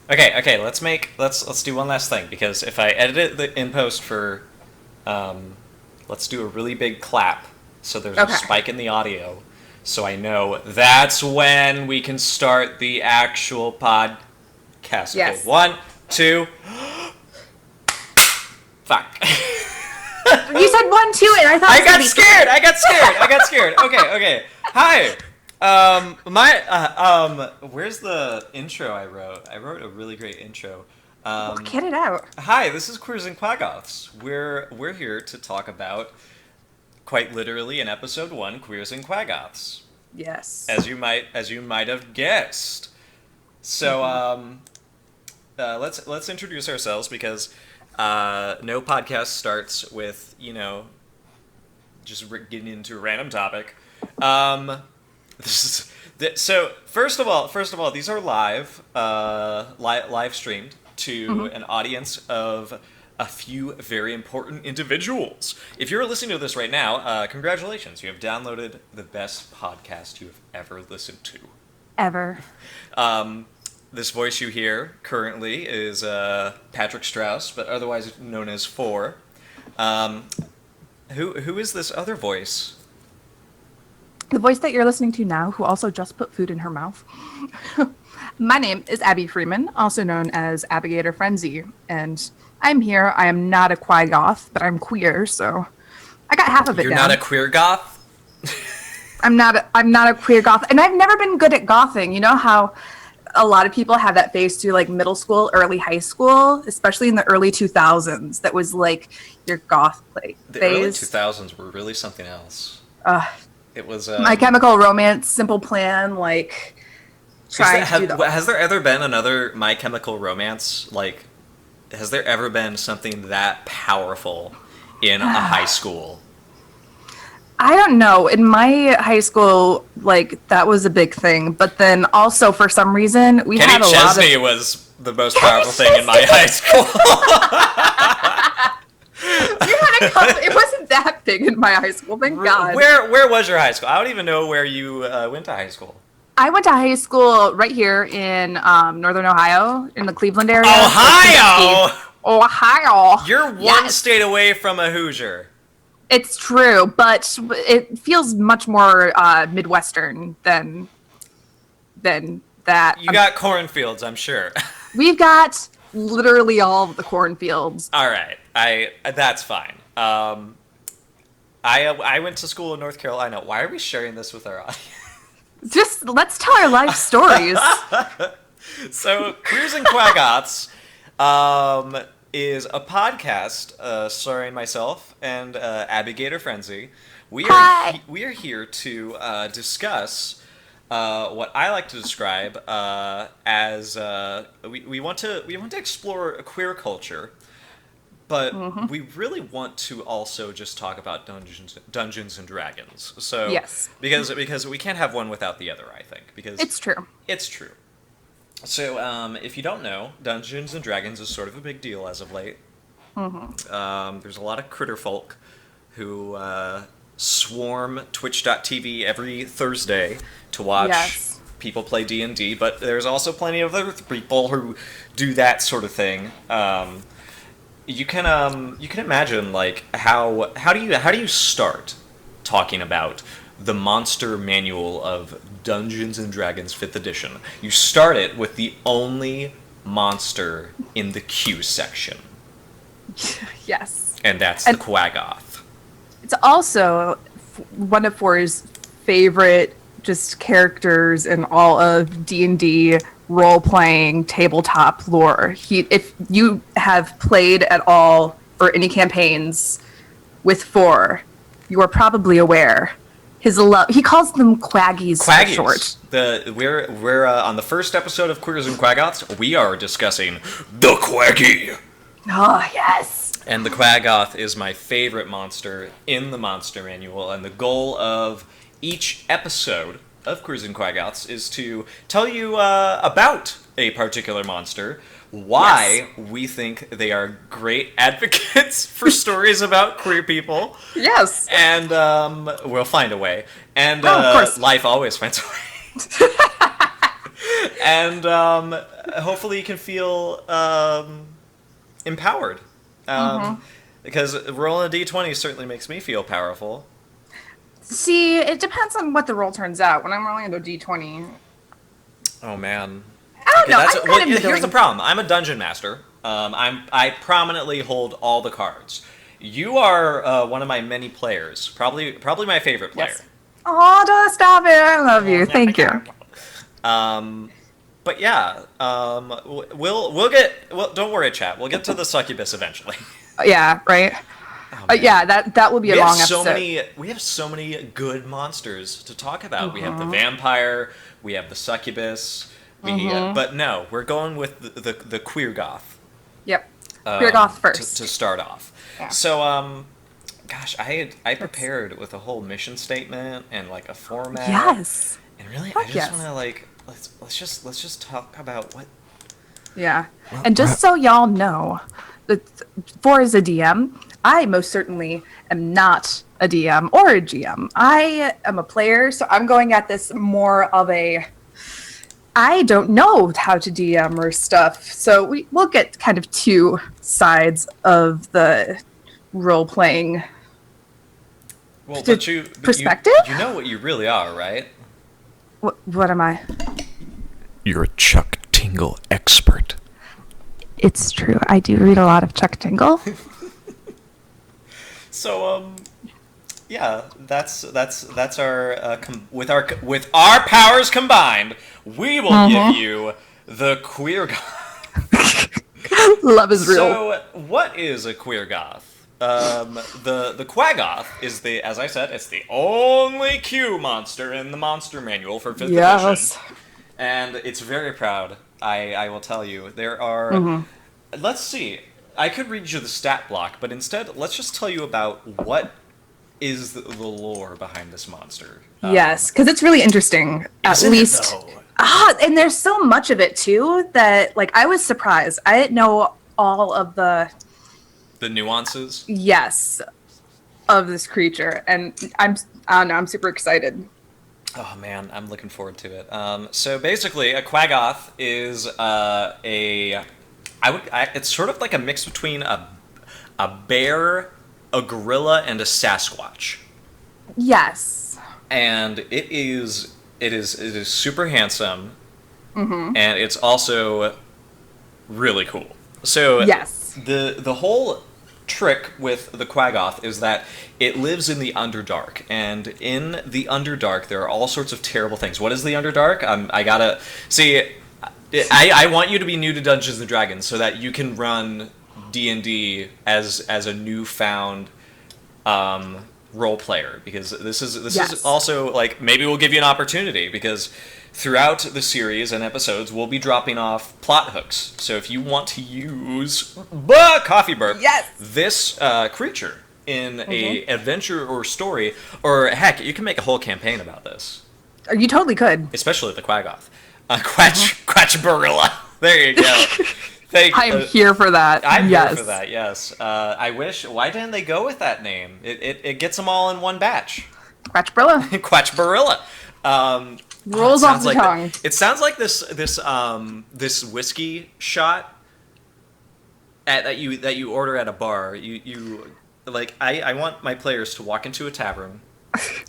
Okay. Let's do one last thing because if I edit it in post for, let's do a really big clap so there's a Okay. spike in the audio, so I know that's when we can start the actual podcast. Okay, Yes. one, two. Fuck. You said 1, 2, and I thought I it was got gonna be scared. I got scared. Okay. Hi. Where's the intro I wrote? I wrote a really great intro. Well, get it out. Hi, this is Queers and Quaggoths. We're here to talk about, quite literally, in episode 1, Queers and Quaggoths, Yes. as you might have guessed. So, let's introduce ourselves because no podcast starts with just getting into a random topic. So first of all, these are live streamed to an audience of a few very important individuals. If you're listening to this right now, congratulations! You have downloaded the best podcast you have ever listened to. Ever. This voice you hear currently is Patrick Strauss, but otherwise known as Fore. Who is this other voice? The voice that you're listening to now, who also just put food in her mouth. My name is Abby Freeman, also known as abigatorfrenzy, and I'm here. I am not a Quaggoth, but I'm queer, so I got half of it You're down. not a queer goth? I'm not a queer goth, and I've never been good at gothing. You know how a lot of people have that phase through like middle school, early high school, especially in the early 2000s. That was like your goth play The early phase. 2000s were really something else. It was. My Chemical Romance, Simple Plan, like trying to do the. Has there ever been another My Chemical Romance? Like, has there ever been something that powerful in a high school? I don't know. In my high school, like that was a big thing. But then also for some reason we Kenny had a lot Chesney of. was the most powerful thing in my high school. It wasn't that big in my high school. Thank God. Where was your high school? I don't even know where you went to high school. I went to high school right here in Northern Ohio, in the Cleveland area. Ohio! Ohio. You're one Yes. state away from a Hoosier. It's true, but it feels much more Midwestern than that. You got cornfields, I'm sure. We've got literally all of the cornfields. All right, that's fine. I went to school in North Carolina. Why are we sharing this with our audience? Just let's tell our life stories. So, Queers and Quaggoths is a podcast starring myself and abigatorfrenzy. Hi. We are here to discuss what I like to describe as we want to explore a queer culture, but we really want to also just talk about Dungeons and Dragons. So Yes. because we can't have one without the other. I think because It's true. it's true. So, if you don't know, Dungeons and Dragons is sort of a big deal as of late. There's a lot of critter folk who swarm Twitch.tv every Thursday to watch Yes. people play D&D, but there's also plenty of other people who do that sort of thing. You can imagine like how do you start talking about the monster manual of Dungeons and Dragons 5th edition? You start it with the only monster in the Q section, Yes. and that's And- the Quaggoth. It's also one of Fore's favorite just characters in all of D&D role-playing tabletop lore. If you have played at all or any campaigns with Fore, you are probably aware he calls them Quaggies for short. We're on the first episode of Queers and Quaggoths. We are discussing the Quaggy. Oh, yes. And the Quaggoth is my favorite monster in the Monster Manual, and the goal of each episode of Queers and Quaggoths is to tell you about a particular monster, why we think they are great advocates for stories about queer people, Yes. and we'll find a way. And of course. life always finds a way. And hopefully you can feel empowered. Because rolling a d20 certainly makes me feel powerful. See, it depends on what the roll turns out. When I'm rolling a d20, Oh man. I don't know. I'm Well, kind of here's the middling. problem. I'm a dungeon master. I prominently hold all the cards. You are one of my many players. Probably my favorite player. Yes. Oh, don't stop it! I love you. Thank you. But yeah, we'll get. Well, don't worry, chat. We'll get to the succubus eventually. Yeah. Right. Yeah. That will be a We long have so episode. we have so many good monsters to talk about. We have the vampire. We have the succubus. But no, we're going with the Quaggoth. Yep. Quaggoth first. To start off. Yeah. So gosh, I prepared with a whole mission statement and like a format. Yes. And really, Fuck I just yes. want to like let's just talk about what. Yeah. And just so y'all know, that Fore is a DM. I most certainly am not a DM or a GM. I am a player, so I'm going at this more of a I don't know how to DM or stuff. So we'll get kind of two sides of the role playing Well, perspective? You know what you really are, right? What am I? You're a Chuck Tingle expert. It's true. I do read a lot of Chuck Tingle. So yeah, that's our with our powers combined, we will give you the queer goth. Love is real. So what is a queer goth? The Quaggoth is as I said, it's the only Q monster in the monster manual for 5th edition. And it's very proud. I will tell you. There are let's see. I could read you the stat block, but instead let's just tell you about what is the lore behind this monster. Yes, because it's really interesting. At least, and there's so much of it too that like I was surprised. I didn't know all of the nuances. Yes, of this creature, and I don't know. I'm super excited. Oh man, I'm looking forward to it. So basically, a Quaggoth is it's sort of like a mix between a bear, a gorilla, and a Sasquatch. Yes. And it is super handsome, and it's also really cool. So yes, the whole trick with the Quaggoth is that it lives in the Underdark, and in the Underdark there are all sorts of terrible things. What is the Underdark? I gotta see. I want you to be new to Dungeons and Dragons so that you can run D&D as a newfound role player, because this is also like maybe we'll give you an opportunity, because throughout the series and episodes we'll be dropping off plot hooks. So if you want to use coffee burp, this creature in a adventure or story, or heck, you can make a whole campaign about this. You totally could, especially the Quaggoth. Quatchbarilla. There you go. I am here for that. I'm here for that, yes. I wish... Why didn't they go with that name? It gets them all in one batch. Quatchbarilla. Quatchbarilla. Rolls off the tongue. It sounds like this whiskey shot that you order at a bar. You like... I want my players to walk into a tavern,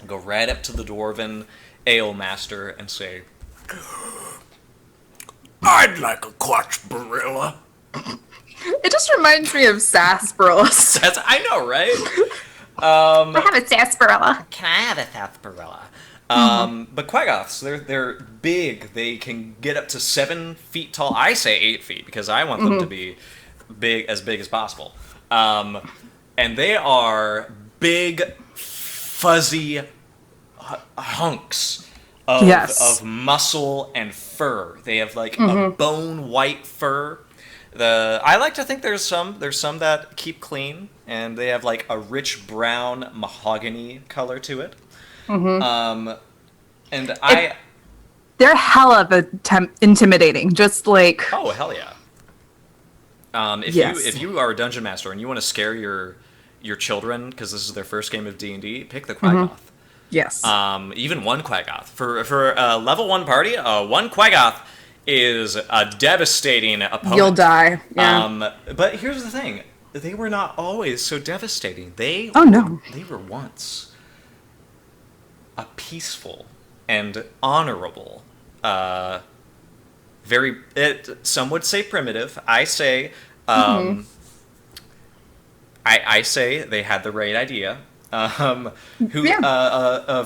go right up to the dwarven ale master and say... I'd like a Quatchbarilla. It just reminds me of sarsaparilla. I know, right? I have a sarsaparilla. Can I have a sarsaparilla? But Quaggoths, they're big. They can get up to 7 feet tall. I say 8 feet because I want them to be big as possible. And they are big, fuzzy hunks of muscle and fur. They have like a bone white fur. I like to think there's some that keep clean, and they have like a rich brown mahogany color to it. And they're hella intimidating. Just like oh hell yeah. If you are a dungeon master and you want to scare your children because this is their first game of D&D, pick the Quaggoth. Yes. Even one Quaggoth. For a level 1 party, one Quaggoth is a devastating opponent. You'll die. Yeah. But here's the thing. They were not always so devastating. Oh, no. They were once a peaceful and honorable, some would say primitive. I say, I say they had the right idea. Of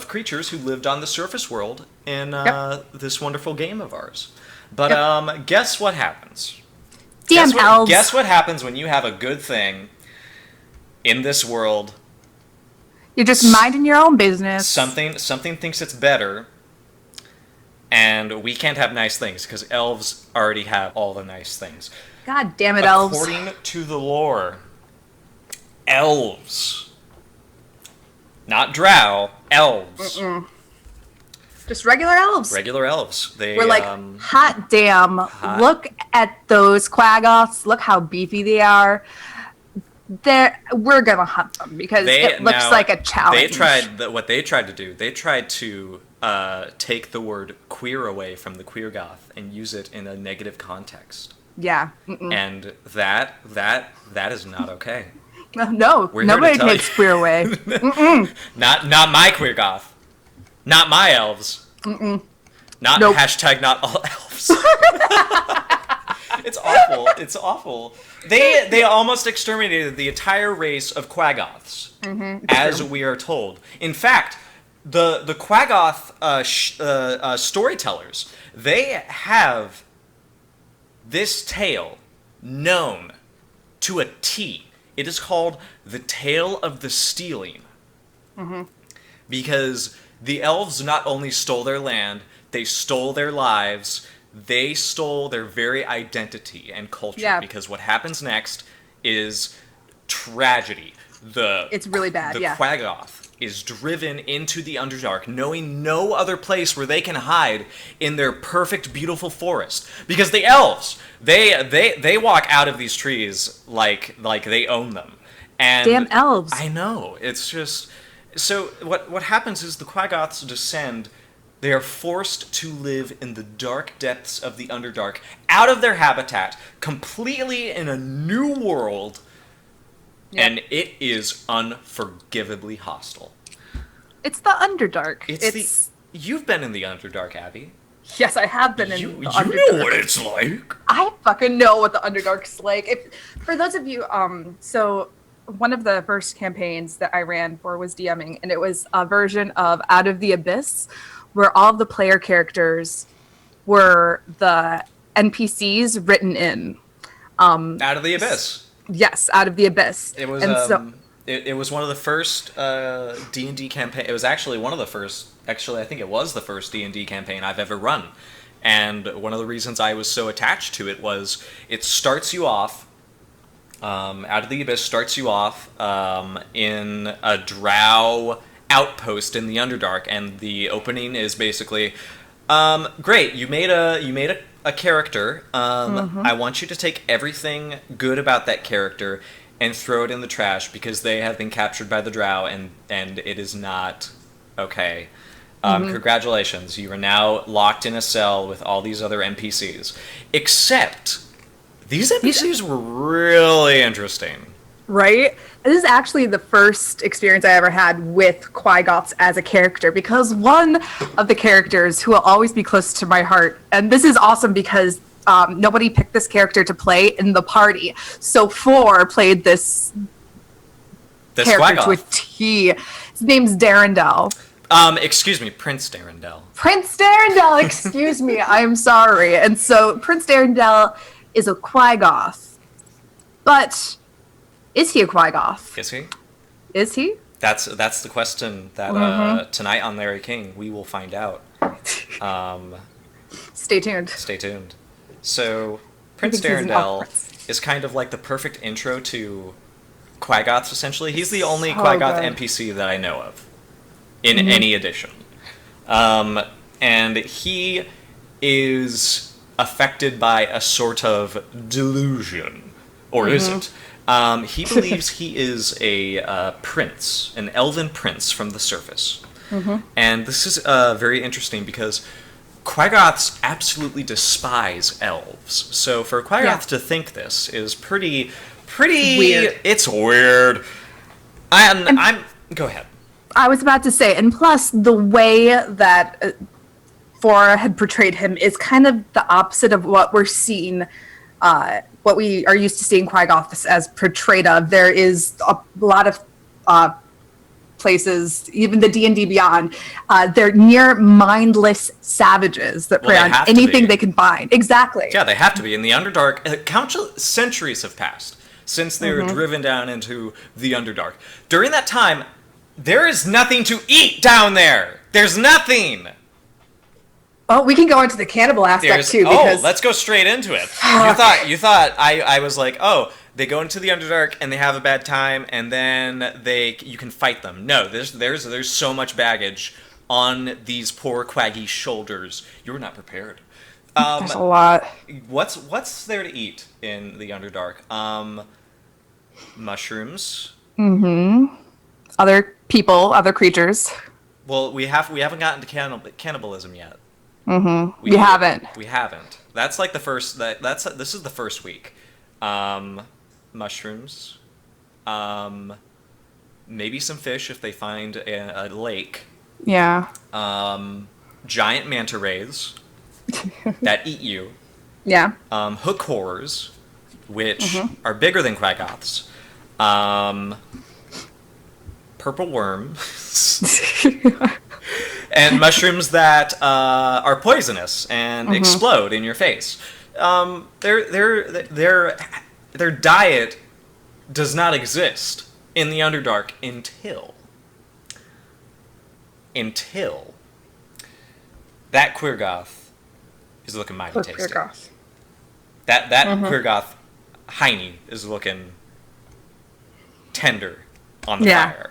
creatures who lived on the surface world in this wonderful game of ours. But guess what happens? Damn elves. Guess what happens when you have a good thing in this world? You're just minding your own business. Something thinks it's better, and we can't have nice things because elves already have all the nice things. God damn it, elves. According to the lore, elves, not drow, elves. Just regular elves. Regular elves. We're like, hot damn, look at those Quaggoths. Look how beefy they are. We're going to hunt them because it looks like a challenge. What they tried to do, they tried to take the word queer away from the Quaggoth and use it in a negative context. Yeah. And that is not okay. No, nobody takes queer away. Not my Quaggoth. Not my elves. Not hashtag not all elves. It's awful. It's awful. They almost exterminated the entire race of Quaggoths, as we are told. In fact, the Quaggoth storytellers, they have this tale known to a T. It is called the Tale of the Stealing. Because the elves not only stole their land, they stole their lives, they stole their very identity and culture. Yeah. Because what happens next is tragedy. It's really bad, The Quaggoth is driven into the Underdark, knowing no other place where they can hide in their perfect, beautiful forest. Because the elves, they walk out of these trees like they own them. And damn elves. I know. It's just... So what happens is the Quaggoths descend. They are forced to live in the dark depths of the Underdark, out of their habitat, completely in a new world, and it is unforgivably hostile. It's the Underdark. You've been in the Underdark, Abby. Yes, I have been in the Underdark. You know what it's like. I fucking know what the Underdark's like. For those of you, so... One of the first campaigns that I ran for was DMing, and it was a version of Out of the Abyss, where all of the player characters were the NPCs written in. Out of the Abyss. Yes, Out of the Abyss. It was it was one of the first D&D campaign. It was actually one of the first. Actually, I think it was the first D&D campaign I've ever run. And one of the reasons I was so attached to it was it starts you off. Out of the Abyss starts you off in a drow outpost in the Underdark, and the opening is basically, great, you made a character. I want you to take everything good about that character and throw it in the trash because they have been captured by the drow, and it is not okay. Congratulations, you are now locked in a cell with all these other NPCs. Except... these NPCs were really interesting. Right? This is actually the first experience I ever had with Quaggoths as a character, because one of the characters who will always be close to my heart, and this is awesome because nobody picked this character to play in the party. So Fore played this character Quaggoth. To a T. His name's Darendel. Excuse me, Prince Darendel. Prince Darendel, excuse me, I'm sorry. And so Prince Darendel is a Quaggoth. But is he a Quaggoth? Is he? Is he? That's the question that tonight on Larry King we will find out. Stay tuned. Stay tuned. So Prince Darendel is kind of like the perfect intro to Quaggoths, essentially. He's the only Quaggoth NPC that I know of in any edition. And he is affected by a sort of delusion, or is it? He believes he is a prince, an elven prince from the surface. And this is very interesting because Quaggoths absolutely despise elves. So for a Quaggoth Yeah. to think this is pretty Weird. It's weird. I'm go ahead. I was about to say, and plus the way that Fore had portrayed him is kind of the opposite of what we're seeing, what we are used to seeing Quaggoths as portrayed of. There is a lot of places, even the D&D Beyond, they're near mindless savages that prey Well, on they have to anything be. they can find. Exactly. Yeah, they have to be in the Underdark. Countless centuries have passed since they were driven down into the Underdark. During that time, there is nothing to eat down there. There's nothing. Oh, we can go into the cannibal aspect too, because let's go straight into it. You thought I was like, oh, they go into the Underdark and they have a bad time, and then you can fight them. No, there's so much baggage on these poor Quaggy shoulders. You were not prepared. there's a lot. What's there to eat in the Underdark? Mushrooms. Other people, other creatures. Well, we haven't gotten to cannibalism yet. We haven't. We haven't. That's like the first. This is the first week. Mushrooms. Maybe some fish if they find a lake. Yeah. Giant manta rays that eat you. Yeah. Hook horrors, which are bigger than Quaggoths. Purple worms. And mushrooms that are poisonous and explode in your face. Their diet does not exist in the Underdark until that Quaggoth is looking mighty tasty. That Quaggoth hiney is looking tender on the fire.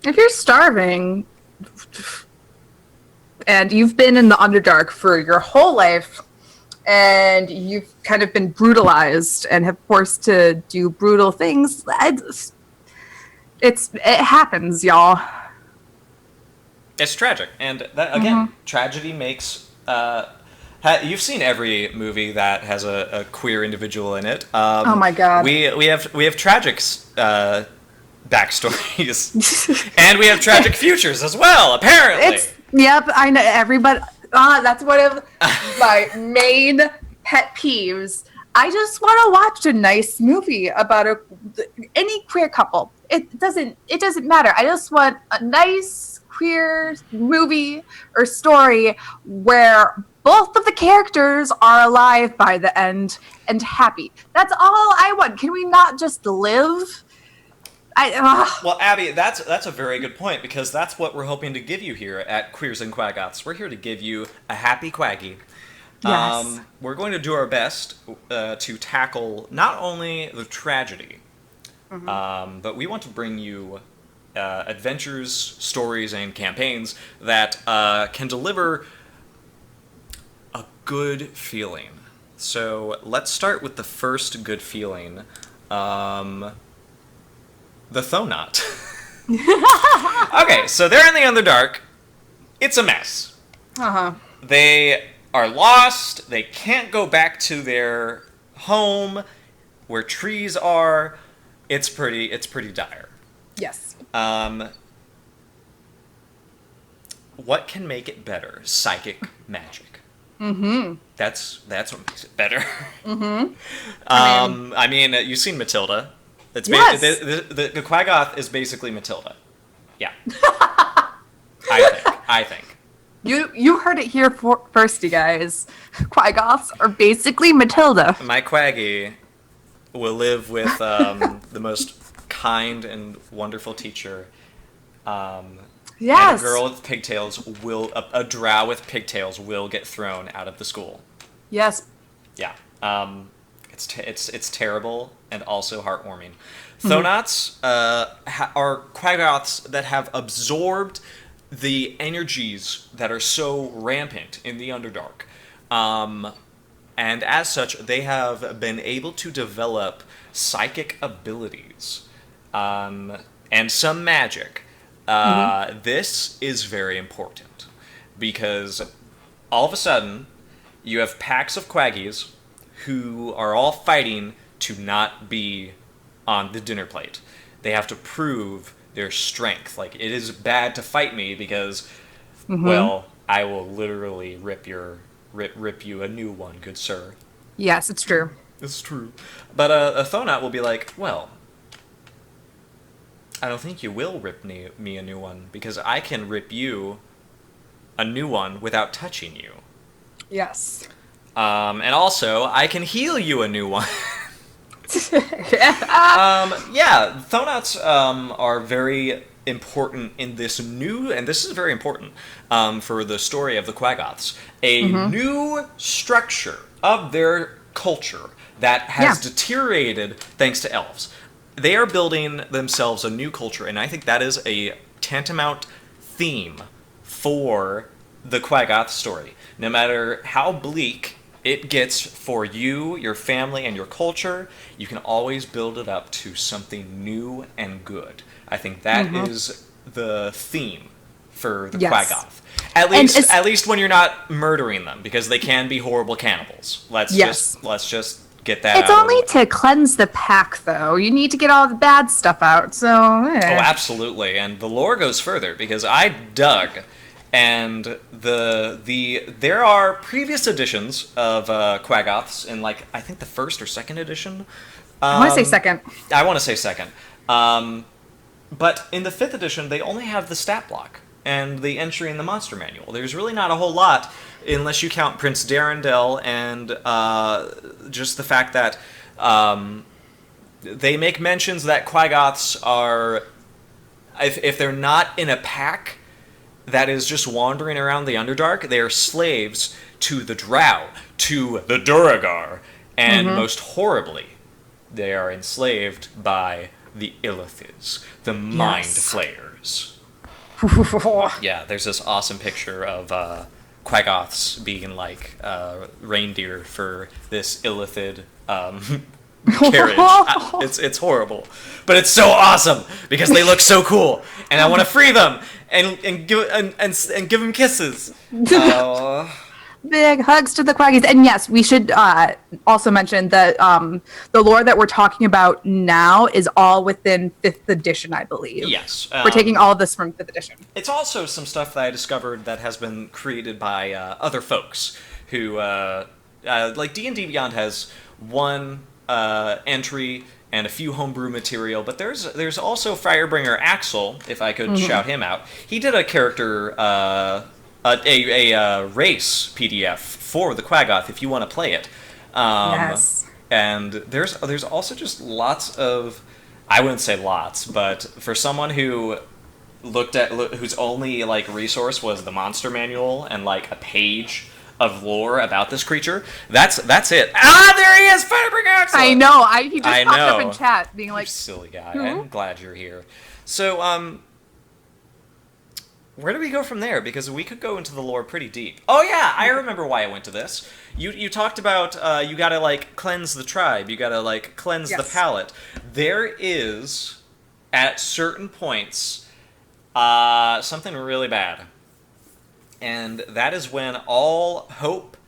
If you're starving and you've been in the Underdark for your whole life and you've kind of been brutalized and have forced to do brutal things, it happens, y'all. It's tragic, and that again, tragedy makes. You've seen every movie that has a queer individual in it. Oh my god. We have tragic backstories, and we have tragic futures as well. Apparently, Yep, I know everybody. That's one of my main pet peeves. I just want to watch a nice movie about any queer couple. It doesn't matter. I just want a nice queer movie or story where both of the characters are alive by the end and happy. That's all I want. Can we not just live? Well, Abby, that's a very good point, because that's what we're hoping to give you here at Queers and Quaggoths. We're here to give you a happy Quaggy. Yes. We're going to do our best to tackle not only the tragedy, but we want to bring you adventures, stories, and campaigns that can deliver a good feeling. So let's start with the first good feeling. The Thonot. Okay, so they're in the Underdark. It's a mess. They are lost. They can't go back to their home where trees are. It's pretty dire. Yes. What can make it better? Psychic magic. That's what makes it better. I mean, you've seen Matilda. It's Yes. The Quaggoth is basically Matilda. Yeah. I think. You heard it here first, you guys. Quaggoths are basically Matilda. My Quaggy will live with the most kind and wonderful teacher. Yes. And a girl with pigtails a drow with pigtails will get thrown out of the school. Yes. Yeah. It's terrible and also heartwarming. Thonots are Quaggoths that have absorbed the energies that are so rampant in the Underdark. And as such, they have been able to develop psychic abilities and some magic This is very important because all of a sudden you have packs of Quaggies who are all fighting to not be on the dinner plate. They have to prove their strength. Like, it is bad to fight me because, well, I will literally rip you a new one, good sir. Yes, it's true. It's true. But a Thonot will be like, well, I don't think you will rip me a new one, because I can rip you a new one without touching you. Yes. And also, I can heal you a new one. Thonots are very important in this new, and this is very important for the story of the Quaggoths, a new structure of their culture that has deteriorated thanks to elves. They are building themselves a new culture, and I think that is a tantamount theme for the Quaggoth story. No matter how bleak it gets for you, your family, and your culture, you can always build it up to something new and good. I think that is the theme for the Quaggoth. At least when you're not murdering them, because they can be horrible cannibals. Let's just get that out. It's only to cleanse the pack, though. You need to get all the bad stuff out, so... Oh, absolutely. And the lore goes further, because I dug, and there are previous editions of Quaggoths in, like, I think the first or second edition. I want to say second. I want to say second. But in the 5th edition, they only have the stat block and the entry in the monster manual. There's really not a whole lot, unless you count Prince Darendel and just the fact that they make mentions that Quaggoths are, if they're not in a pack that is just wandering around the Underdark, they are slaves to the Drow, to the Duragar, and most horribly, they are enslaved by the Illithids, the Mind Flayers. Yeah, there's this awesome picture of Quaggoths being like reindeer for this Illithid carriage. It's horrible, but it's so awesome because they look so cool, and I want to free them and give them kisses. Big hugs to the Quaggies. And yes, we should also mention that the lore that we're talking about now is all within 5th edition, I believe. Yes. We're taking all of this from 5th edition. It's also some stuff that I discovered that has been created by other folks who, like D&D Beyond has one entry and a few homebrew material, but there's also Firebringer Axel, if I could shout him out. He did a character... a race PDF for the Quaggoth if you want to play it. Yes. And there's also just lots of, I wouldn't say lots, but for someone who whose only like resource was the monster manual and like a page of lore about this creature, that's it. Ah, there he is, Firebringer Axel. I know. He just popped up in chat, being like, "You silly guy." I'm glad you're here. So where do we go from there? Because we could go into the lore pretty deep. Oh yeah, I remember why I went to this. You talked about you gotta like cleanse the tribe. You gotta like cleanse the palate. There is, at certain points, something really bad. And that is when all hope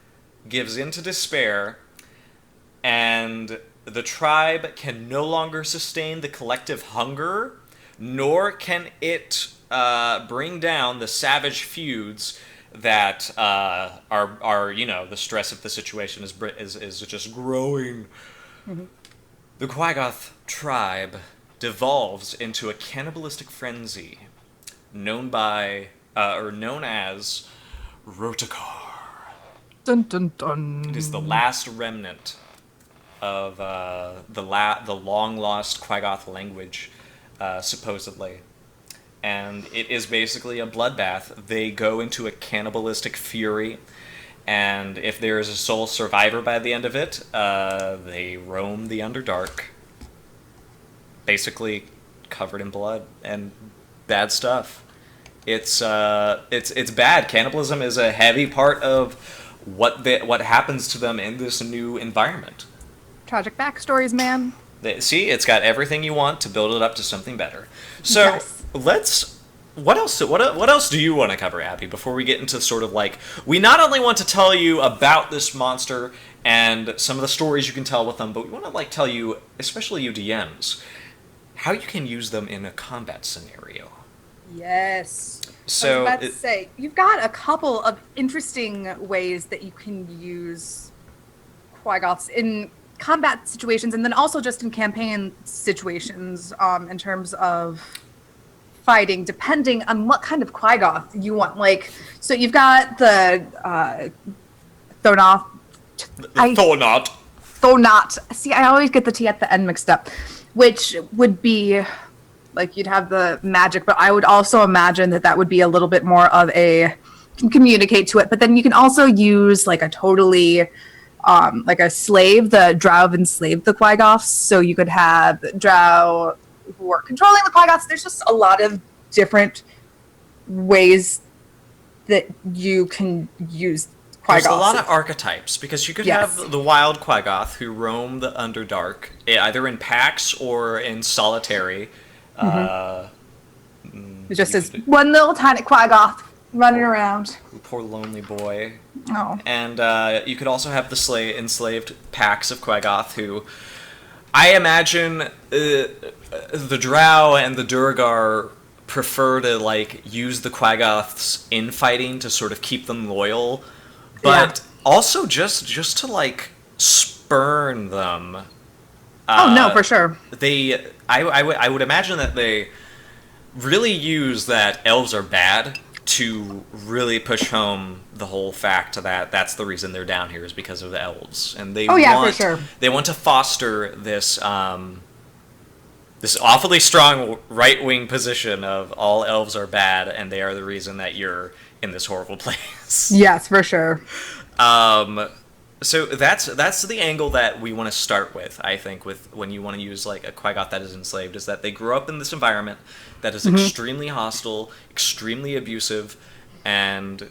gives into despair, and the tribe can no longer sustain the collective hunger, nor can it bring down the savage feuds that are the stress of the situation is just growing. The Quaggoth tribe devolves into a cannibalistic frenzy, known as Rotakar. Dun dun dun. It is the last remnant of the long lost Quaggoth language, supposedly. And it is basically a bloodbath. They go into a cannibalistic fury, and if there is a sole survivor by the end of it, they roam the Underdark, basically covered in blood and bad stuff. It's bad. Cannibalism is a heavy part of what happens to them in this new environment. Tragic backstories, man. See, it's got everything you want to build it up to something better. So let's what else? What else do you want to cover, Abby? Before we get into sort of like, we not only want to tell you about this monster and some of the stories you can tell with them, but we want to like tell you, especially you DMs, how you can use them in a combat scenario. Yes. So I was about to say, you've got a couple of interesting ways that you can use Quaggoths in combat situations, and then also just in campaign situations, in terms of fighting, depending on what kind of Quaggoth you want. Like, so you've got the Thonoth. Thonot. See, I always get the T at the end mixed up, which would be like you'd have the magic, but I would also imagine that would be a little bit more of a can communicate to it. But then you can also use like a totally like a slave. The Drow have enslaved the Quaggoths, so you could have Drow who are controlling the Quaggoths. There's just a lot of different ways that you can use Quaggoths. There's a lot of archetypes, because you could have the wild Quaggoth who roam the Underdark, either in packs or in solitary. It just says one little tiny Quaggoth running around. Poor lonely boy. Oh. And you could also have the enslaved packs of Quaggoth who, I imagine, the Drow and the Durgar prefer to like use the Quaggoths in fighting to sort of keep them loyal, but also just to like spurn them. Oh no, for sure. I would imagine that they really use that elves are bad to really push home the whole fact that that's the reason they're down here is because of the elves, and they for sure. They want to foster this this awfully strong right-wing position of all elves are bad and they are the reason that you're in this horrible place. Yes, for sure. So that's the angle that we want to start with, I think, with when you want to use like a Quaggoth that is enslaved, is that they grew up in this environment that is extremely hostile, extremely abusive, and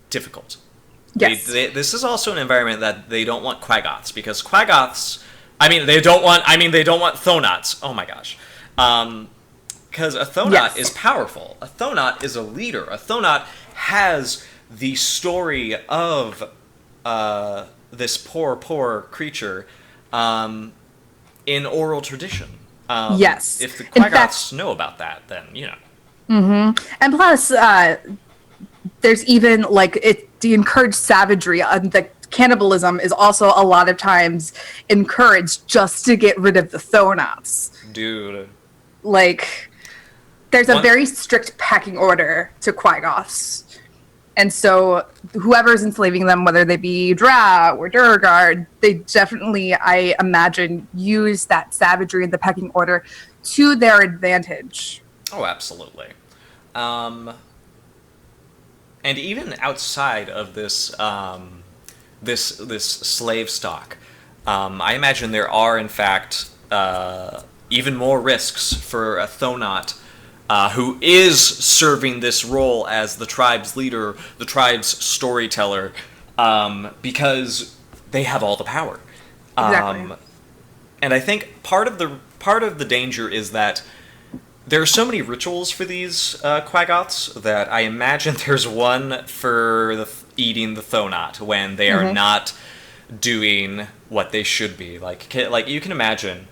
difficult. Yes. This is also an environment that they don't want Quaggoths, because Quaggoths, they don't want Thonots. Oh my gosh. Because a Thonot is powerful. A Thonot is a leader. A Thonot has the story of this poor creature in oral tradition. Yes. If the Quaggoths know about that, then, you know. And plus, there's even, like, the encouraged savagery. The cannibalism is also a lot of times encouraged just to get rid of the Thonots. Dude. Like, there's a very strict pecking order to Quaggoths. And so whoever's enslaving them, whether they be Drow or Durgar, they definitely, I imagine, use that savagery and the pecking order to their advantage. Oh, absolutely. And even outside of this this slave stock, I imagine there are, in fact, even more risks for a Thonot who is serving this role as the tribe's leader, the tribe's storyteller, because they have all the power. Exactly. And I think part of the danger is that there are so many rituals for these Quaggoths that I imagine there's one for eating the Thonot when they are not doing what they should be. Like you can imagine.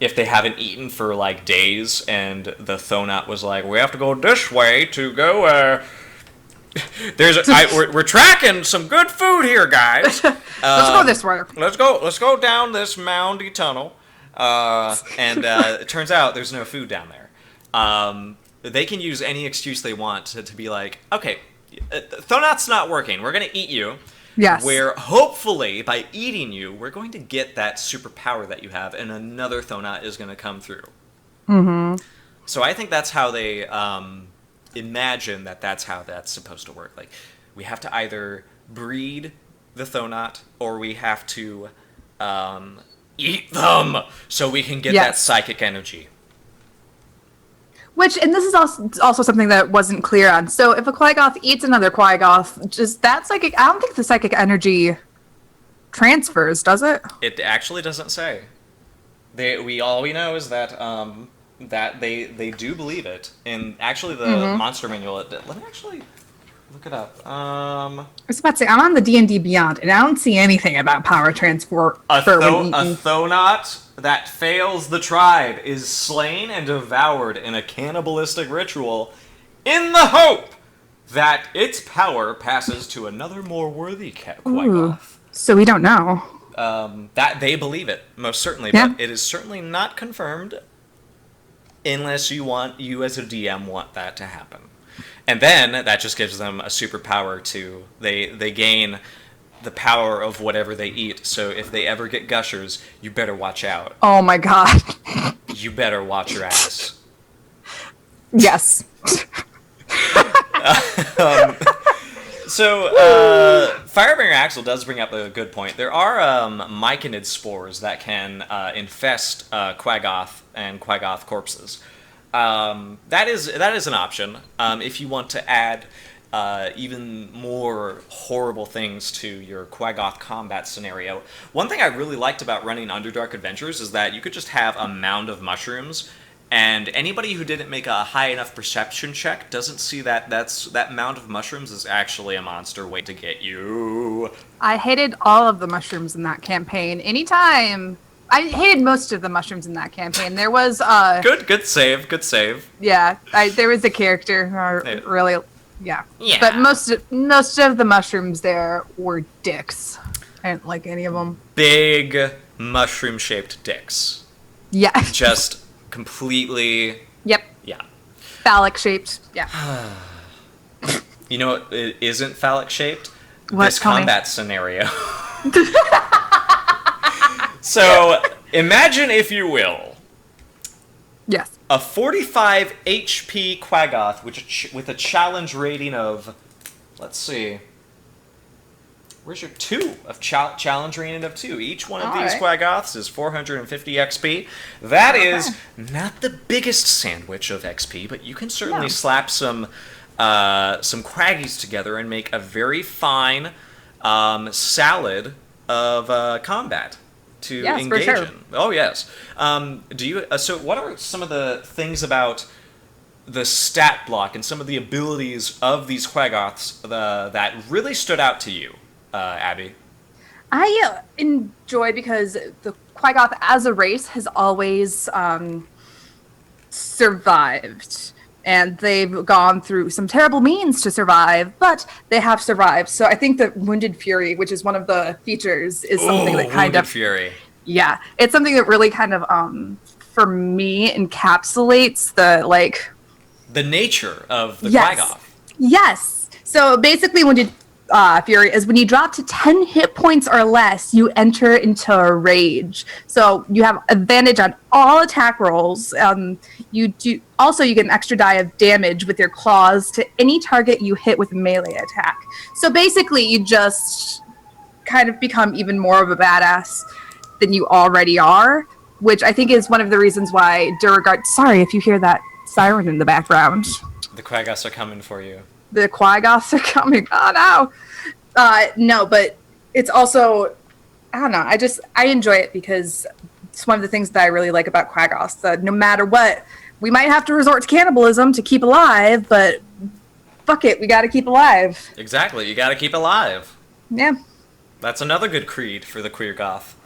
If they haven't eaten for like days, and the Thonot was like, "We have to go this way to go." We're tracking some good food here, guys. Let's go this way. Let's go down this moundy tunnel. And it turns out there's no food down there. They can use any excuse they want to be like, "Okay, Thonot's not working. We're gonna eat you." Yes. Where hopefully by eating you, we're going to get that superpower that you have, and another Thonot is going to come through. So I think that's how they imagine that's how that's supposed to work. Like, we have to either breed the Thonot, or we have to eat them so we can get that psychic energy. And this is also something that wasn't clear on. So if a Quaggoth eats another Quaggoth, just that psychic, I don't think the psychic energy transfers, does it? It actually doesn't say. All we know is that That they do believe it. And actually, the monster manual. Let me actually look it up. I was about to say, I'm on the D&D Beyond, and I don't see anything about power transfer. A Thonot that fails the tribe is slain and devoured in a cannibalistic ritual in the hope that its power passes to another more worthy Quaggoth. So we don't know. That they believe it, most certainly, Yeah. but it is certainly not confirmed unless you as a DM want that to happen. And then that just gives them a superpower to they gain the power of whatever they eat. So if they ever get gushers, you better watch out. Oh my god. You better watch your ass. Yes. Firebringer Axel does bring up a good point. There are myconid spores that can infest Quaggoth and Quaggoth corpses. That is an option if you want to add even more horrible things to your Quaggoth combat scenario. One thing I really liked about running Underdark Adventures is that you could just have a mound of mushrooms, and anybody who didn't make a high enough perception check doesn't see that that mound of mushrooms is actually a monster waiting to get you. I hated all of the mushrooms in that campaign. I hated most of the mushrooms in that campaign. There was Good save. yeah, there was a character who really yeah. Yeah. But most of the mushrooms there were dicks. I didn't like any of them. Big mushroom-shaped dicks. Yeah. Just completely. Yep. Yeah. Phallic shaped. Yeah. You know what it isn't phallic shaped? What? This Tell me. combat scenario. So, imagine, if you will, Yes. a 45 HP Quaggoth with a challenge rating of, let's see, where's your 2 of challenge rating of 2? Each one of these Quaggoths is 450 XP. That is not the biggest sandwich of XP, but you can certainly slap some Quaggies together and make a very fine salad of combat to engage for sure. in. Oh yes. Do you? So, what are some of the things about the stat block and some of the abilities of these Quaggoths that really stood out to you, Abby? I enjoy because the Quaggoth as a race has always survived. And they've gone through some terrible means to survive, but they have survived. So I think that Wounded Fury, which is one of the features, is something that kind Wounded of Fury. Yeah, it's something that really kind of for me encapsulates the nature of the yes. Quaggoth. Yes. So basically, Wounded Fury is when you drop to 10 hit points or less, you enter into a rage. So you have advantage on all attack rolls. You get an extra die of damage with your claws to any target you hit with a melee attack. So basically, you just kind of become even more of a badass than you already are, which I think is one of the reasons why Duragard. Sorry if you hear that siren in the background. The Quaggoths are coming for you. The Quaggoths are coming. Oh no. No, but it's also, I don't know. I enjoy it because it's one of the things that I really like about Quaggoths. That no matter what, we might have to resort to cannibalism to keep alive, but fuck it, we got to keep alive. Exactly, you got to keep alive. Yeah. That's another good creed for the queer goth.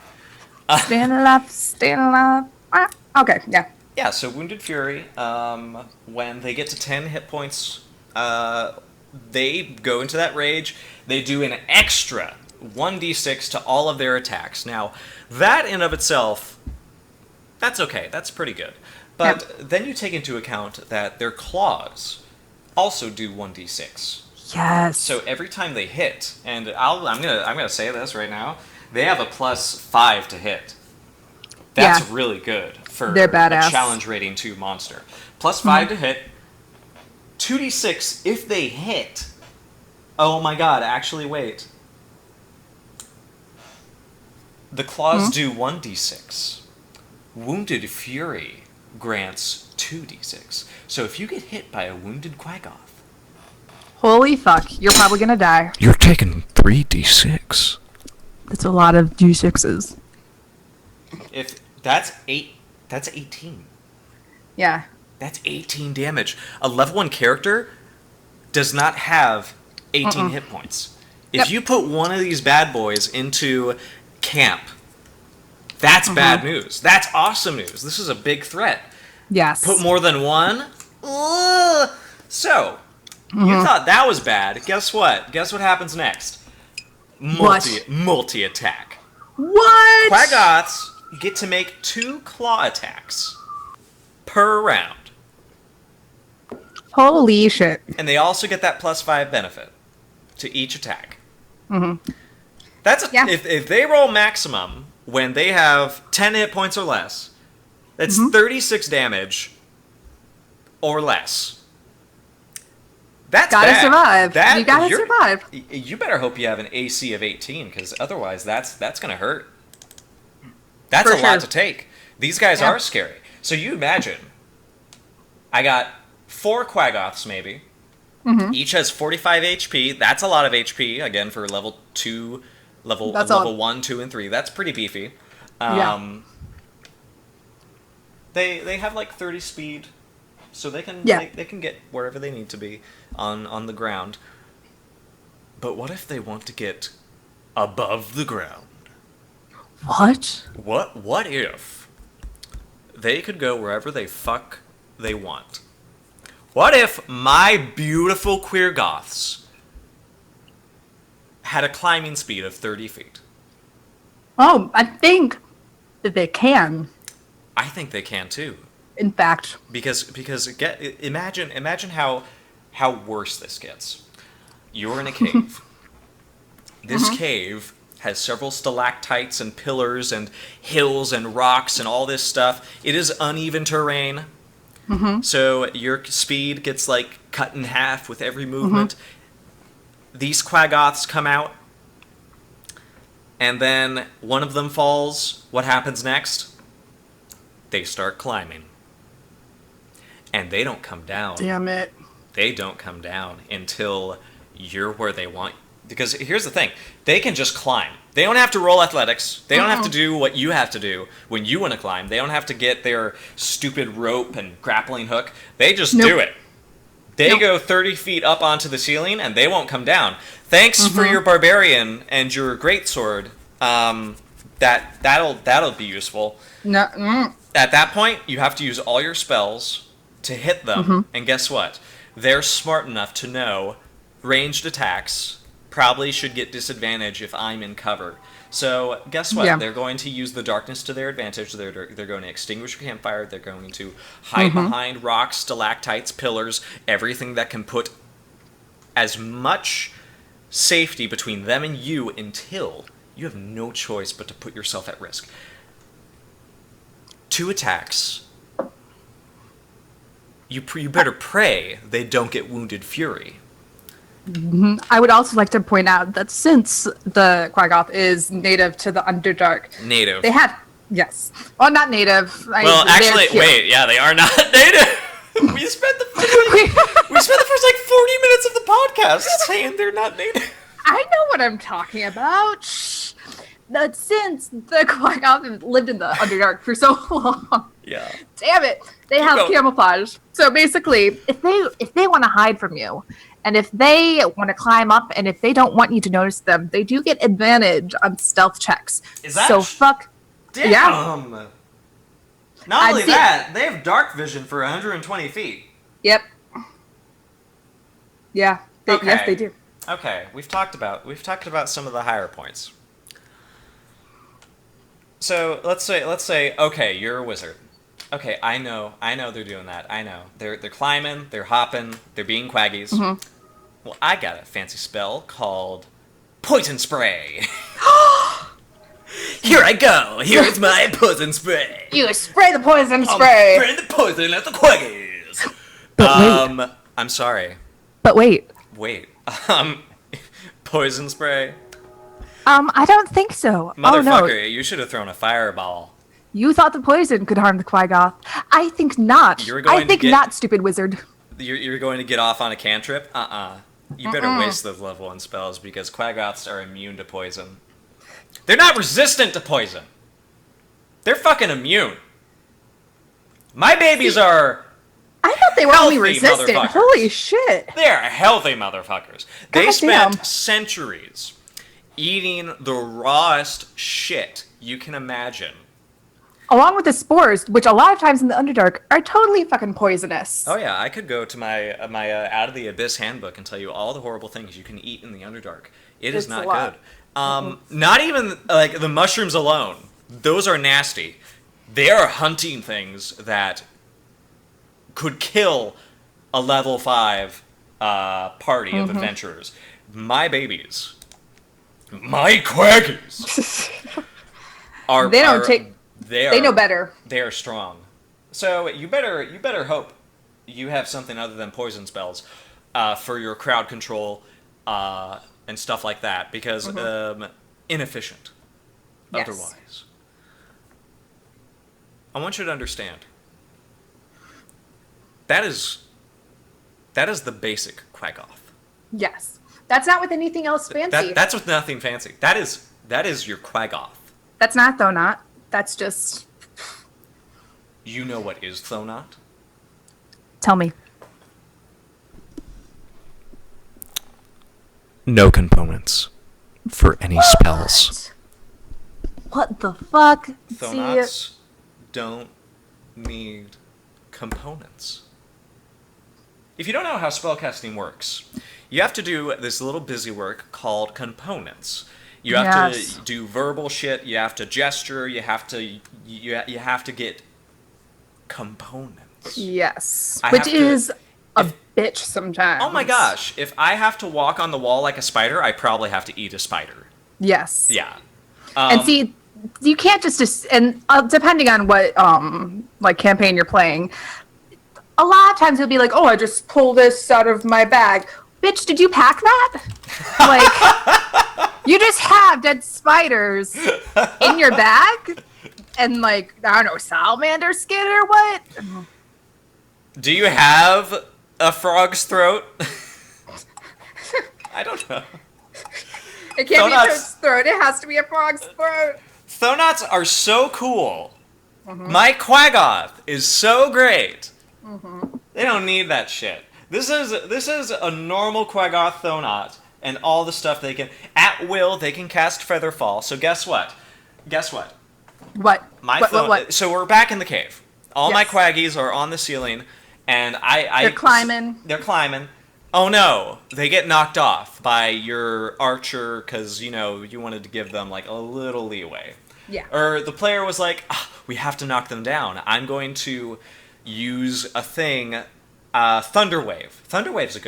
Stand alive, stand alive. Okay, yeah. Yeah, so Wounded Fury, when they get to 10 hit points, they go into that rage. They do an extra 1d6 to all of their attacks. Now, that in of itself, that's okay. That's pretty good. But then you take into account that their claws also do 1d6. Yes. So every time they hit, and I'm gonna say this right now, they have a +5 to hit. That's really good for They're badass. a challenge rating 2 monster. +5 to hit, 2d6 if they hit. Oh my god, actually wait. The claws do 1d6. Wounded Fury grants 2d6. So if you get hit by a wounded Quaggoth, holy fuck, you're probably gonna die. you're taking 3d6. That's a lot of d6s. If that's 8, that's 18. Yeah. That's 18 damage. A level 1 character does not have 18 hit points. If you put one of these bad boys into camp, that's bad news. That's awesome news. This is a big threat. Yes. Put more than one? Ugh. So, you thought that was bad. Guess what? Guess what happens next? Multi-attack. What? Quaggoths get to make 2 claw attacks per round. Holy shit. And they also get that +5 benefit to each attack. That's if they roll maximum when they have 10 hit points or less, that's 36 damage or less. That's gotta bad. survive. You gotta survive. You better hope you have an AC of 18, because otherwise that's gonna hurt. That's a lot to take. These guys are scary. So you imagine, I got 4 Quaggoths maybe. Each has 45 HP. That's a lot of HP, again, for level 2, level 1, 2, and 3. That's pretty beefy. They have like 30 speed, so they can they can get wherever they need to be on the ground. But what if they want to get above the ground? What? What if they could go wherever they fuck they want? What if my beautiful Quaggoths had a climbing speed of 30 feet? Oh, I think that they can. I think they can too. In fact, Because imagine how worse this gets. You're in a cave. This cave has several stalactites and pillars and hills and rocks and all this stuff. It is uneven terrain. So your speed gets like cut in half with every movement. These Quaggoths come out, and then one of them falls. What happens next? They start climbing. And they don't come down. damn it. They don't come down until you're where they want. Because here's the thing. They can just climb. They don't have to roll athletics. They don't have to do what you have to do when you want to climb. They don't have to get their stupid rope and grappling hook. They just do it. They go 30 feet up onto the ceiling, and they won't come down. Thanks for your barbarian and your greatsword. That'll be useful. No. At that point, you have to use all your spells to hit them. And guess what? They're smart enough to know ranged attacks probably should get disadvantage if I'm in cover. So guess what? They're going to use the darkness to their advantage. They're going to extinguish your campfire. They're going to hide behind rocks, stalactites, pillars, everything that can put as much safety between them and you until you have no choice but to put yourself at risk. 2 attacks. You better pray they don't get wounded fury. I would also like to point out that since the Quaggoth is native to the Underdark, Native. they have well, not native. Well, actually, wait, yeah, they are not native. we spent the first like 40 minutes of the podcast saying they're not native. I know what I'm talking about. Shh. That since the Quaggoth have lived in the Underdark for so long, damn it, they have camouflage. So basically, if they want to hide from you, and if they want to climb up, and if they don't want you to notice them, they do get advantage on stealth checks. Is that so fuck? Damn. Yeah. Not only that, they have dark vision for 120 feet. Yep. Yeah. Yes, they do. Okay, we've talked about some of the higher points. So let's say, okay, you're a wizard. Okay, I know they're doing that. I know they're climbing, they're hopping, they're being quaggies. Well, I got a fancy spell called poison spray. Here I go. Here's my poison spray. You spray the poison spray. I'm spraying the poison at the quaggies. I'm sorry. But wait. Poison spray. I don't think so. Motherfucker, you should have thrown a fireball. You thought the poison could harm the Quaggoth. I think not. Not, stupid wizard. You're going to get off on a cantrip? You better waste those level 1 spells, because Quaggoths are immune to poison. They're not resistant to poison. They're fucking immune. My babies are I thought they were only healthy resistant. motherfuckers. Holy shit. They're healthy motherfuckers. They God spent damn. centuries eating the rawest shit you can imagine. Along with the spores, which a lot of times in the Underdark are totally fucking poisonous. Oh yeah, I could go to my Out of the Abyss handbook and tell you all the horrible things you can eat in the Underdark. It is It's not a lot. good. Not even like the mushrooms alone. Those are nasty. They are hunting things that could kill a level 5 party of adventurers. My babies, my Quaggies, are They don't are- take. They know better. They are strong. So you better hope you have something other than poison spells for your crowd control and stuff like that, because inefficient Yes. otherwise. I want you to understand. That is the basic Quaggoth. Yes. That's not with anything else fancy. That's with nothing fancy. That is your Quaggoth. That's not, though, not. That's just... You know what is Thonot? Tell me. No components for any spells. What the fuck? Thonots don't need components. If you don't know how spellcasting works, you have to do this little busy work called components. You have Yes. to do verbal shit. You have to gesture. You have to get components. Yes. I Which have to- is a if- bitch sometimes. Oh my gosh! If I have to walk on the wall like a spider, I probably have to eat a spider. Yes. Yeah. And see, you can't just and depending on what like campaign you're playing, a lot of times you'll be like, "Oh, I just pulled this out of my bag." Bitch, did you pack that? Like, you just have dead spiders in your bag, and like I don't know, salamander skin or what? Do you have a frog's throat? I don't know. It can't be a Donuts. toad's throat. It has to be a frog's throat. Thonots are so cool. My Quaggoth is so great. They don't need that shit. This is a normal Quaggoth Thonot, and all the stuff they can at will. They can cast Featherfall. So guess what? What? What? So we're back in the cave. All my Yes. Quaggies are on the ceiling, and They're climbing. They're climbing. Oh no! They get knocked off by your archer because you wanted to give them like a little leeway. Yeah. Or the player was like, we have to knock them down. I'm going to use a thing, Thunderwave. Thunderwave's a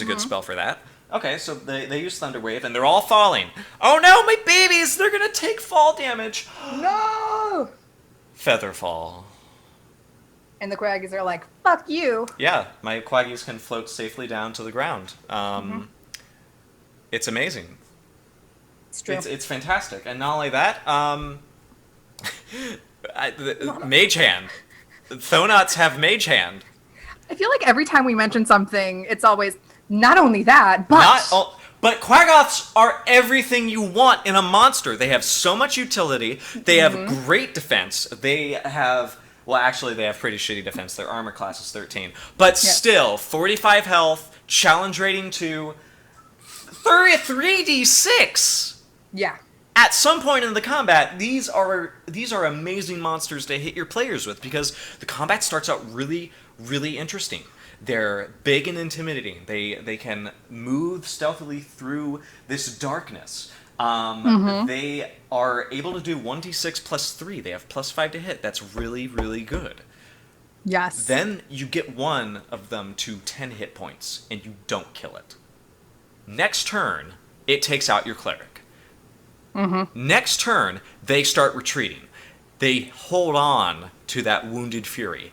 good spell for that. Okay, so they use Thunderwave, and they're all falling. Oh no, my babies! They're gonna take fall damage. No. Featherfall. And the Quaggies are like, "Fuck you." Yeah, my Quaggies can float safely down to the ground. It's amazing. It's true. It's fantastic, and not only that, Mage Hand. Thonots have Mage Hand. I feel like every time we mention something, it's always not only that, but But Quaggoths are everything you want in a monster. They have so much utility. They have great defense. They have... Well, actually, they have pretty shitty defense. Their armor class is 13. But still, 45 health, challenge rating 2, 3d6! yeah. At some point in the combat, these are amazing monsters to hit your players with, because the combat starts out really, really interesting. They're big and intimidating. They can move stealthily through this darkness. They are able to do 1d6 plus 3. They have plus 5 to hit. That's really, really good. Yes. Then you get one of them to 10 hit points, and you don't kill it. Next turn, it takes out your cleric. Next turn, they start retreating. They hold on to that wounded fury.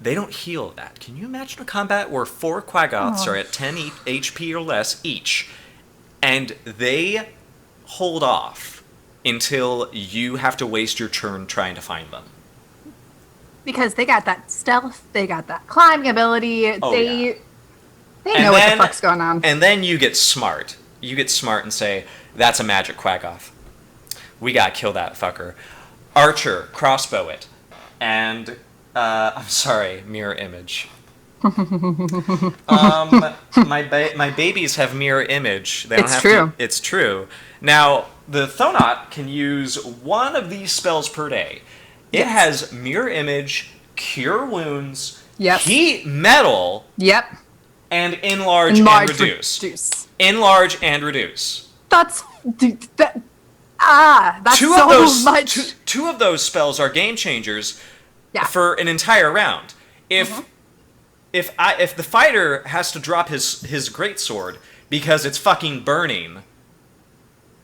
They don't heal that. Can you imagine a combat where 4 Quaggoths are at 10 HP or less each, and they hold off until you have to waste your turn trying to find them? Because they got that stealth, they got that climbing ability, Oh, they know what the fuck's going on. And then you get smart. You get smart and say, that's a magic Quaggoth. We gotta kill that fucker. Archer, crossbow it. And I'm sorry, mirror image. My babies have mirror image. They don't It's have true. To, it's true. Now, the Thonot can use one of these spells per day. It Yes. has mirror image, cure wounds, Yes. heat metal, Yep. and enlarge, Enlarge, and reduce. reduce. Enlarge and reduce. That's that's Two so of those much. two of those spells are game changers Yeah. for an entire round. If the fighter has to drop his greatsword because it's fucking burning,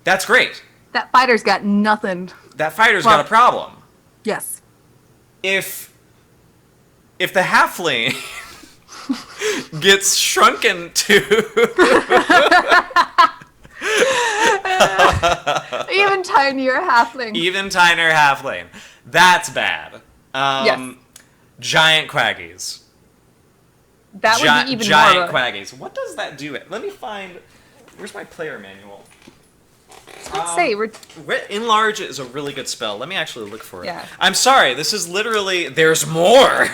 that's great. That fighter's got nothing. That fighter's got a problem. Yes. If the halfling gets shrunken to Even tinier halfling. even tinier halfling, that's bad. Yes. Giant quaggies. That would be even giant more. quaggies. What does that do? Let me find. Where's my player manual? Let's say we're Enlarge is a really good spell. Let me actually look for it. Yeah. I'm sorry. This is literally. There's more.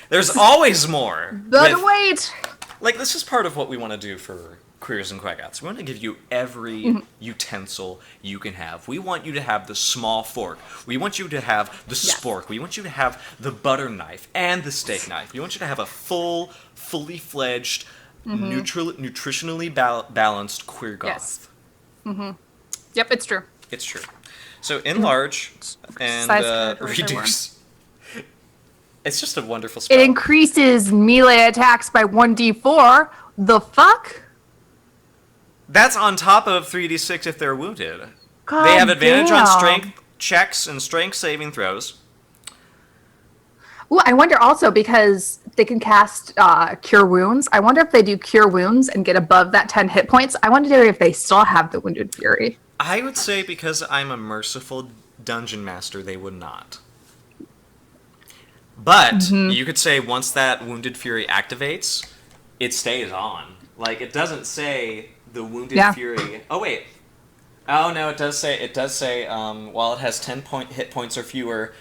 There's always more. but wait. Like, this is part of what we want to do for Queers and Quaggoths. We want to give you every utensil you can have. We want you to have the small fork. We want you to have the spork. We want you to have the butter knife and the steak knife. We want you to have a fully fledged, nutritionally balanced queer goth. Yes. Yep, it's true. It's true. So enlarge and Size character if I reduce. It's just a wonderful spell. It increases melee attacks by 1d4. The fuck? That's on top of 3d6 if they're wounded. God They have advantage on damn. strength checks and strength saving throws. Ooh, I wonder also because they can cast Cure Wounds. I wonder if they do Cure Wounds and get above that 10 hit points. I wonder if they still have the Wounded Fury. I would say because I'm a merciful dungeon master, they would not. But you could say once that Wounded Fury activates, it stays on. Like, it doesn't say the Wounded Fury. Oh wait. Oh no, it does say while it has 10 hit points or fewer,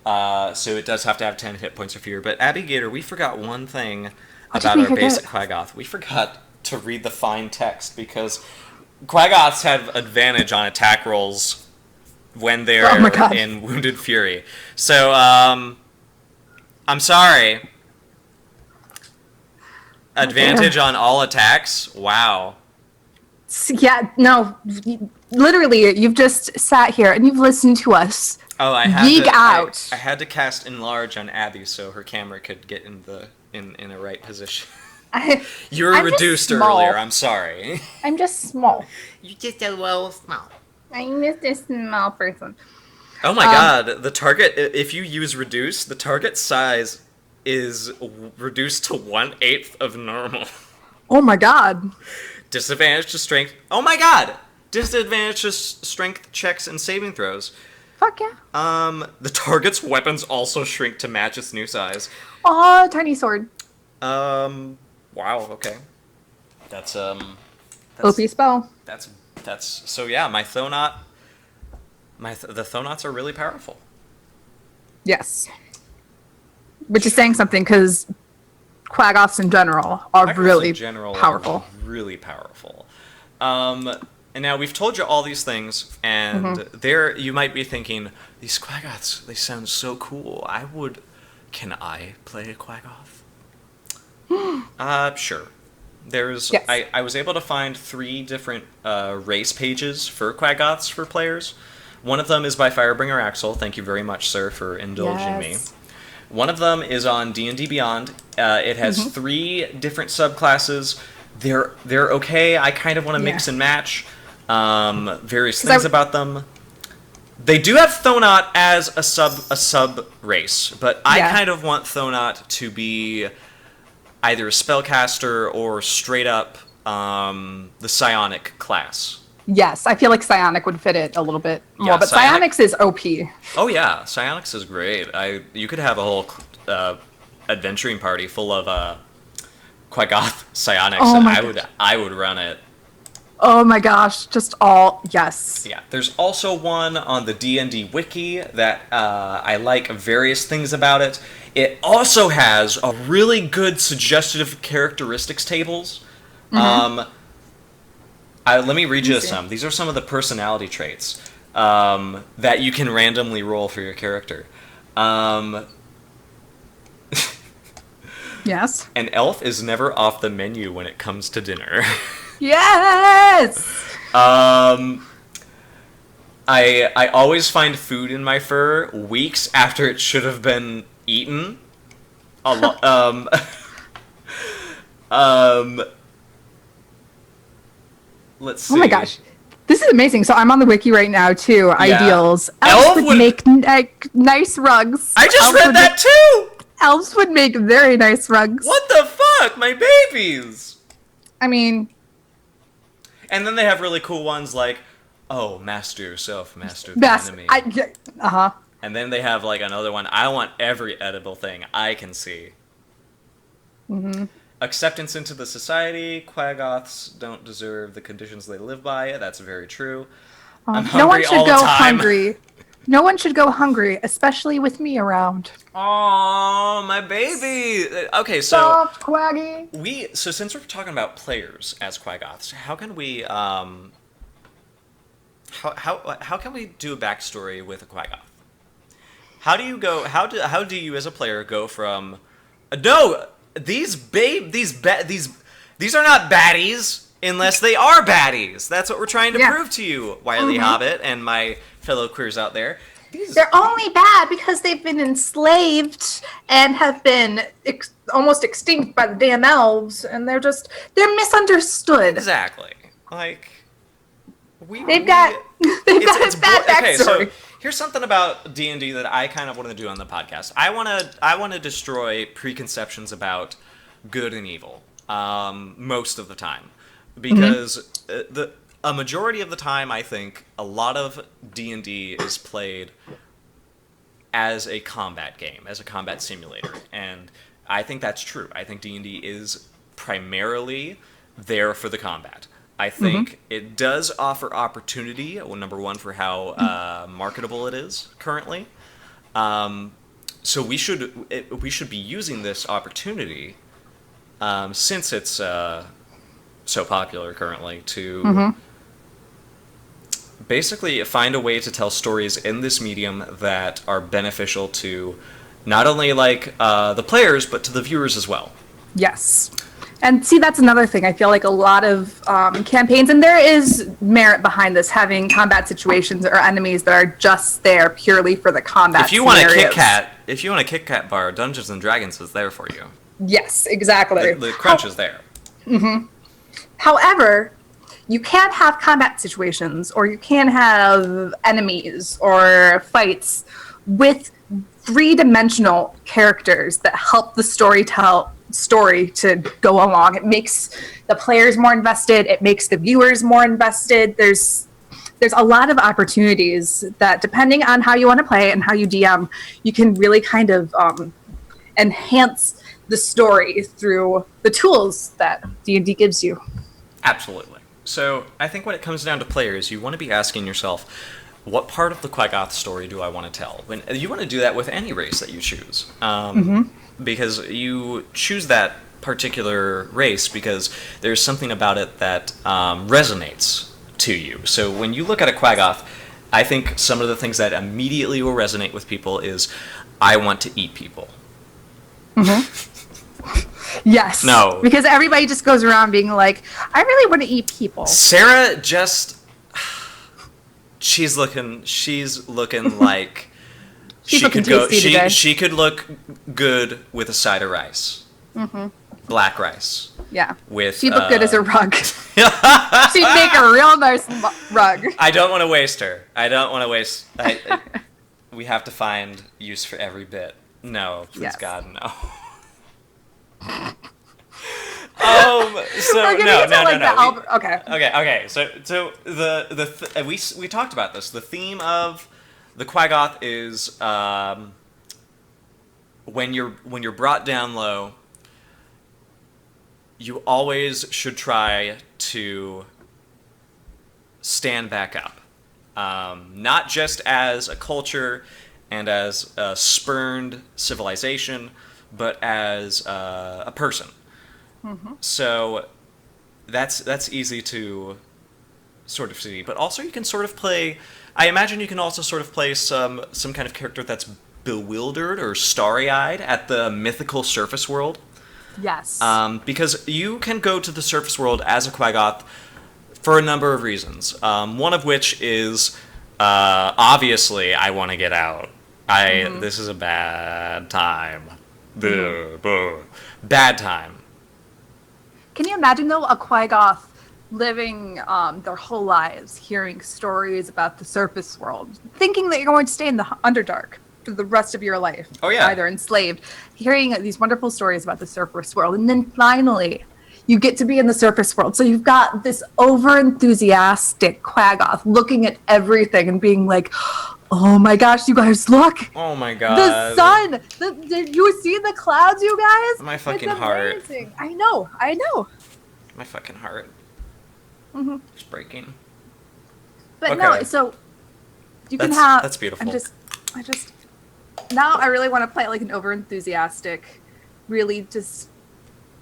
so it does have to have 10 hit points or fewer. But Abigator, we forgot one thing about our basic Quaggoth. We forgot to read the fine text because Quaggoths have advantage on attack rolls when they're in Wounded Fury. So, I'm sorry. Advantage on all attacks? Wow. Yeah, no. Literally, you've just sat here and you've listened to us I had geek out. I had to cast enlarge on Abby so her camera could get in a right position. You were reduced earlier. I'm sorry. I'm just small. You're just a little small. I'm just a small person. Oh my god, the target, if you use reduce, the target size is reduced to 1/8 of normal. Oh my god. Disadvantage to strength. Oh my god! Disadvantage to strength checks and saving throws. Fuck yeah. The target's weapons also shrink to match its new size. Aw, tiny sword. Wow, okay. That's OP spell. That's so yeah, my Thonot the Thonots are really powerful. Yes. Which is saying something because Quaggoths in general are Quaggoths really in general powerful. Are really powerful. And now we've told you all these things, and there you might be thinking, these Quaggoths, they sound so cool. Can I play a Quaggoth? Sure. There's Yes. I was able to find 3 different race pages for Quaggoths for players. One of them is by Firebringer Axel. Thank you very much, sir, for indulging me. One of them is on D&D Beyond. It has 3 different subclasses. They're okay. I kind of want to mix and match various things about them. They do have Thonot as a sub race, but I kind of want Thonot to be either a spellcaster or straight up the psionic class. Yes, I feel like Psionic would fit it a little bit more, Yeah, but Psionic- Psionics is OP. Oh yeah, Psionics is great. You could have a whole adventuring party full of Quaggoth Psionics, Oh and my I would run it. Oh my gosh, just all yes. Yeah, there's also one on the D&D wiki that I like various things about it. It also has a really good suggestive characteristics tables. Mm-hmm. Let me read Let me you see. some. These are some of the personality traits that you can randomly roll for your character. Um, Yes. an elf is never off the menu when it comes to dinner. Yes. um, I always find food in my fur weeks after it should have been eaten. A lo- um, let's see. Oh my gosh. This is amazing. So I'm on the wiki right now too. Yeah. Ideals. Elf Elves would would. make nice rugs. I just Elves read would that too. elves would make very nice rugs. What the fuck, my babies? I mean, And then they have really cool ones like, oh, master yourself, master the best. enemy. Uh-huh. And then they have like another one. I want every edible thing I can see. Mm-hmm. Acceptance into the society. Quaggoths don't deserve the conditions they live by. That's very true. I'm No one hungry should all the go time. hungry. No one should go hungry, especially with me around. Oh, my baby. Okay, so Soft, Quaggy. so since we're talking about players as Quaggoths, how can we how can we do a backstory with a Quaggoth? How do you go? How do you as a player go from no these are not baddies unless they are baddies. That's what we're trying to Yeah. prove to you, Wily Hobbit and my fellow queers out there. These They're only bad because they've been enslaved and have been almost extinct by the damn elves, and they're misunderstood. exactly like They've got a bad okay. So backstory. here's something about D&D that I kind of want to do on the podcast. I want to destroy preconceptions about good and evil most of the time because a majority of the time I think a lot of D&D is played as a combat game, as a combat simulator, and I think that's true. I think D&D is primarily there for the combat. I think it does offer opportunity, well, number one, for how marketable it is currently. So we should be using this opportunity since it's so popular currently to basically find a way to tell stories in this medium that are beneficial to not only like the players but to the viewers as well. Yes. And see, that's another thing. I feel like a lot of campaigns, and there is merit behind this, having combat situations or enemies that are just there purely for the combat. If you want a scenarios. Kit Kat bar, Dungeons and Dragons is there for you. Yes, exactly. The crunch is there. However, you can have combat situations, or you can have enemies or fights with three-dimensional characters that help the story to go along. It makes the players more invested. It makes the viewers more invested. There's a lot of opportunities that, depending on how you want to play and how you DM, you can really kind of enhance the story through the tools that D&D gives you. Absolutely. So I think when it comes down to players, you want to be asking yourself, what part of the Quaggoth story do I want to tell? And you want to do that with any race that you choose. Because you choose that particular race because there's something about it that resonates to you. So when you look at a Quaggoth, I think some of the things that immediately will resonate with people is, I want to eat people. Yes. No. Because everybody just goes around being like, I really want to eat people. Sarah just... She's looking like... She's looking tasty today. She could look good with a side of rice. Black rice. Yeah. With She'd look good as a rug. She'd make a real nice rug. I don't want to waste her. We have to find use for every bit. No, please Yes. God, no. We're getting into like the Albert. Okay. Okay. So we talked about this. The theme of the Quaggoth is when you're brought down low, you always should try to stand back up. Not just as a culture and as a spurned civilization, but as a person. So that's easy to sort of see. But also you can sort of play... I imagine you can also sort of play some kind of character that's bewildered or starry-eyed at the mythical surface world. Yes. Because you can go to the surface world as a Quaggoth for a number of reasons. One of which is, obviously, I want to get out. This is a bad time. Bad time. Can you imagine, though, a Quaggoth living their whole lives, hearing stories about the surface world, thinking that you're going to stay in the Underdark for the rest of your life? Oh, yeah. Either enslaved, hearing these wonderful stories about the surface world, and then finally you get to be in the surface world. So you've got this over-enthusiastic Quaggoth looking at everything and being like, oh my gosh, you guys, look! Oh my god. The sun! Did you see the clouds, you guys? My fucking it's heart. amazing. I know. My fucking heart. It's breaking. But Okay. no, so you can have... That's beautiful. I just... Now I really want to play like an over-enthusiastic, really just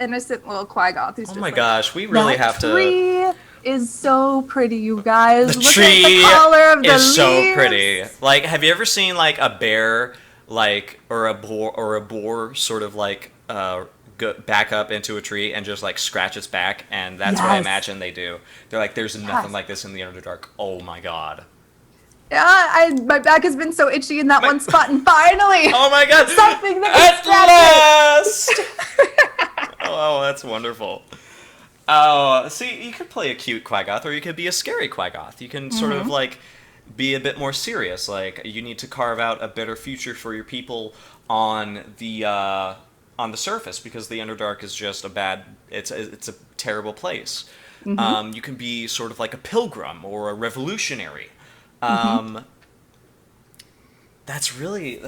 innocent little Quaggoth who's Oh just my like, gosh, we really have to... That tree is so pretty, you guys. The Look tree at the color of the is so leaves. pretty. Like, have you ever seen like a bear, like, or a boar, sort of like go back up into a tree and just like scratch its back? And that's what I Yes. imagine they do. They're like, there's nothing like this in the Underdark. Oh my god. Yeah, my back has been so itchy in that one spot, and finally, Oh my god. something that At can scratch last. Oh, that's wonderful. Oh, see, you could play a cute Quaggoth, or you could be a scary Quaggoth. You can sort of like be a bit more serious. Like, you need to carve out a better future for your people on the surface, because the Underdark is just it's a terrible place. You can be sort of like a pilgrim or a revolutionary. That's really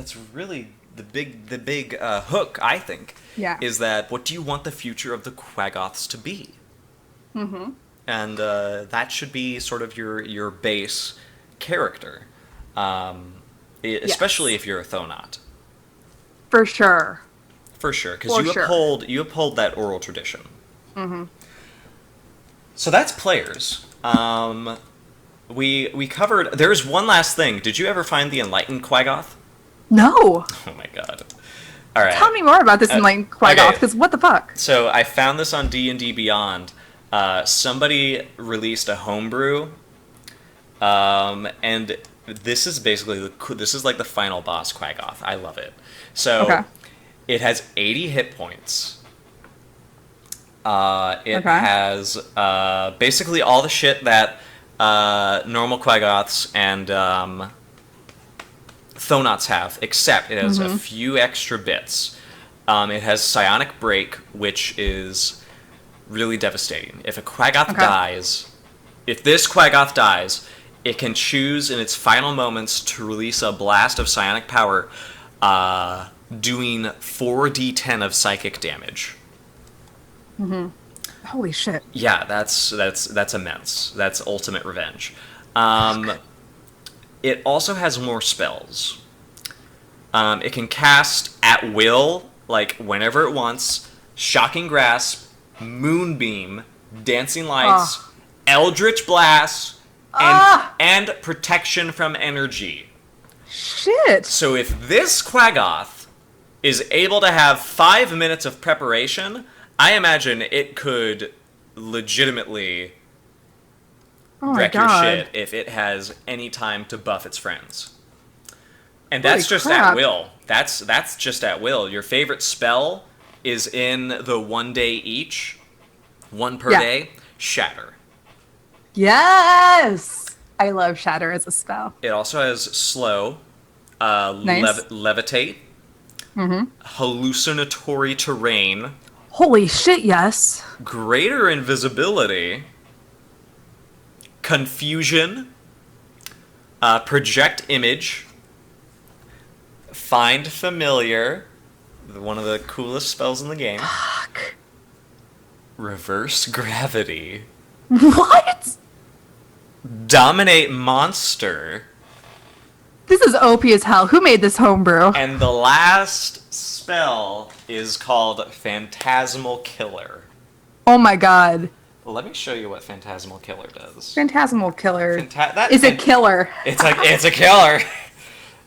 the big hook, I think. Yeah. Is that, what do you want the future of the Quaggoths to be? And that should be sort of your base character, especially if you're a Thonot. For sure. For sure, because you uphold that oral tradition. So that's players. We covered. There's one last thing. Did you ever find the Enlightened Quaggoth? No. Oh my god. All right. Tell me more about this enlightened Quaggoth, okay. because what the fuck? So I found this on D&D Beyond. Somebody released a homebrew, and this is basically this is like the final boss Quaggoth. I love it. So it has 80 hit points. It has basically all the shit that normal Quaggoths and Thonots have, except it has a few extra bits. It has Psionic Break, which is really devastating. If a Quaggoth dies, if this Quaggoth dies, it can choose in its final moments to release a blast of psionic power, doing 4d10 of psychic damage. Holy shit. Yeah, that's immense. That's ultimate revenge. It also has more spells. It can cast at will, like whenever it wants, Shocking Grasp, Moonbeam, Dancing Lights, Eldritch Blast, and Protection from Energy. Shit. So if this Quaggoth is able to have 5 minutes of preparation, I imagine it could legitimately wreck your shit if it has any time to buff its friends. And that's just at will. That's just at will. Your favorite spell is in the 1 day each, one per day, Shatter. Yes! I love Shatter as a spell. It also has Slow, Levitate, Hallucinatory Terrain, Holy shit, yes. Greater Invisibility, Confusion, Project Image, Find Familiar, one of the coolest spells in the game. Fuck. Reverse Gravity. What? dominate monster. This is OP as hell. Who made this homebrew? And the last spell is called Phantasmal Killer. Oh my god. Let me show you what Phantasmal Killer does. Phantasmal Killer That is a killer. It's a killer.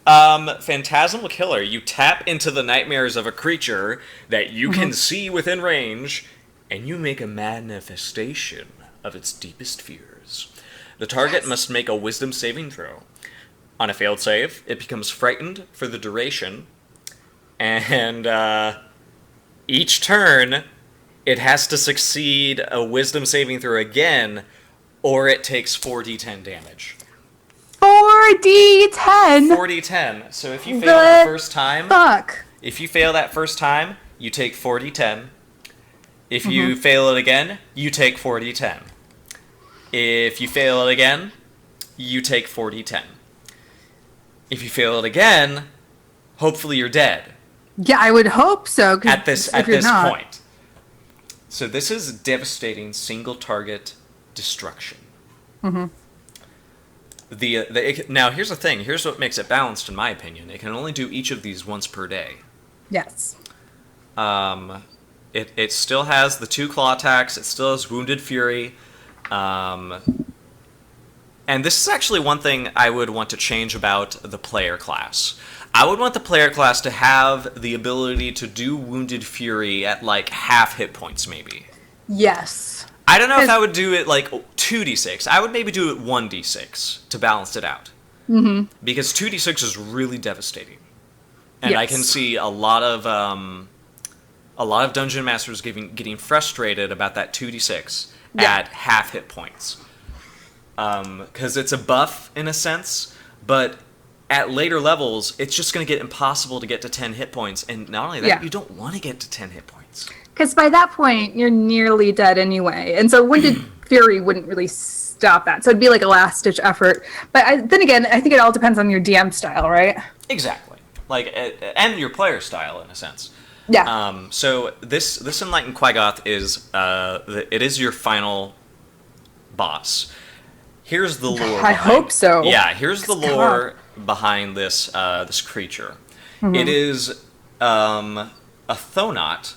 Phantasmal Killer. You tap into the nightmares of a creature that you can see within range, and you make a manifestation of its deepest fears. The target must make a wisdom saving throw. On a failed save, it becomes frightened for the duration, and each turn, it has to succeed a wisdom saving throw again, or it takes 4d10 damage. 4d10? 4d10. So if you fail the first time, fuck. If you fail that first time, you take 4d10. If you fail it again, you take 4d10. If you fail it again, you take 4d10. If you fail it again, hopefully you're dead. Yeah, I would hope so. At this point. So this is devastating single target destruction. Now here's the thing. Here's what makes it balanced, in my opinion. It can only do each of these once per day. Yes. It still has the 2 claw attacks. It still has Wounded Fury. And this is actually one thing I would want to change about the player class. I would want the player class to have the ability to do Wounded Fury at like half hit points, maybe. Yes. I don't know if I would do it like 2d6. I would maybe do it 1d6 to balance it out. Because 2d6 is really devastating. And I can see a lot of dungeon masters getting frustrated about that 2d6 at half hit points. Because it's a buff in a sense, but at later levels, it's just going to get impossible to get to 10 hit points. And not only that, you don't want to get to 10 hit points. Because by that point, you're nearly dead anyway. And so Wounded Fury wouldn't really stop that. So it'd be like a last-ditch effort. But then again, I think it all depends on your DM style, right? Exactly. And your player style, in a sense. Yeah. So this Enlightened Quaggoth is it is your final boss. Here's the lore. I hope so. Yeah, here's the lore behind this this creature. It is a Thonot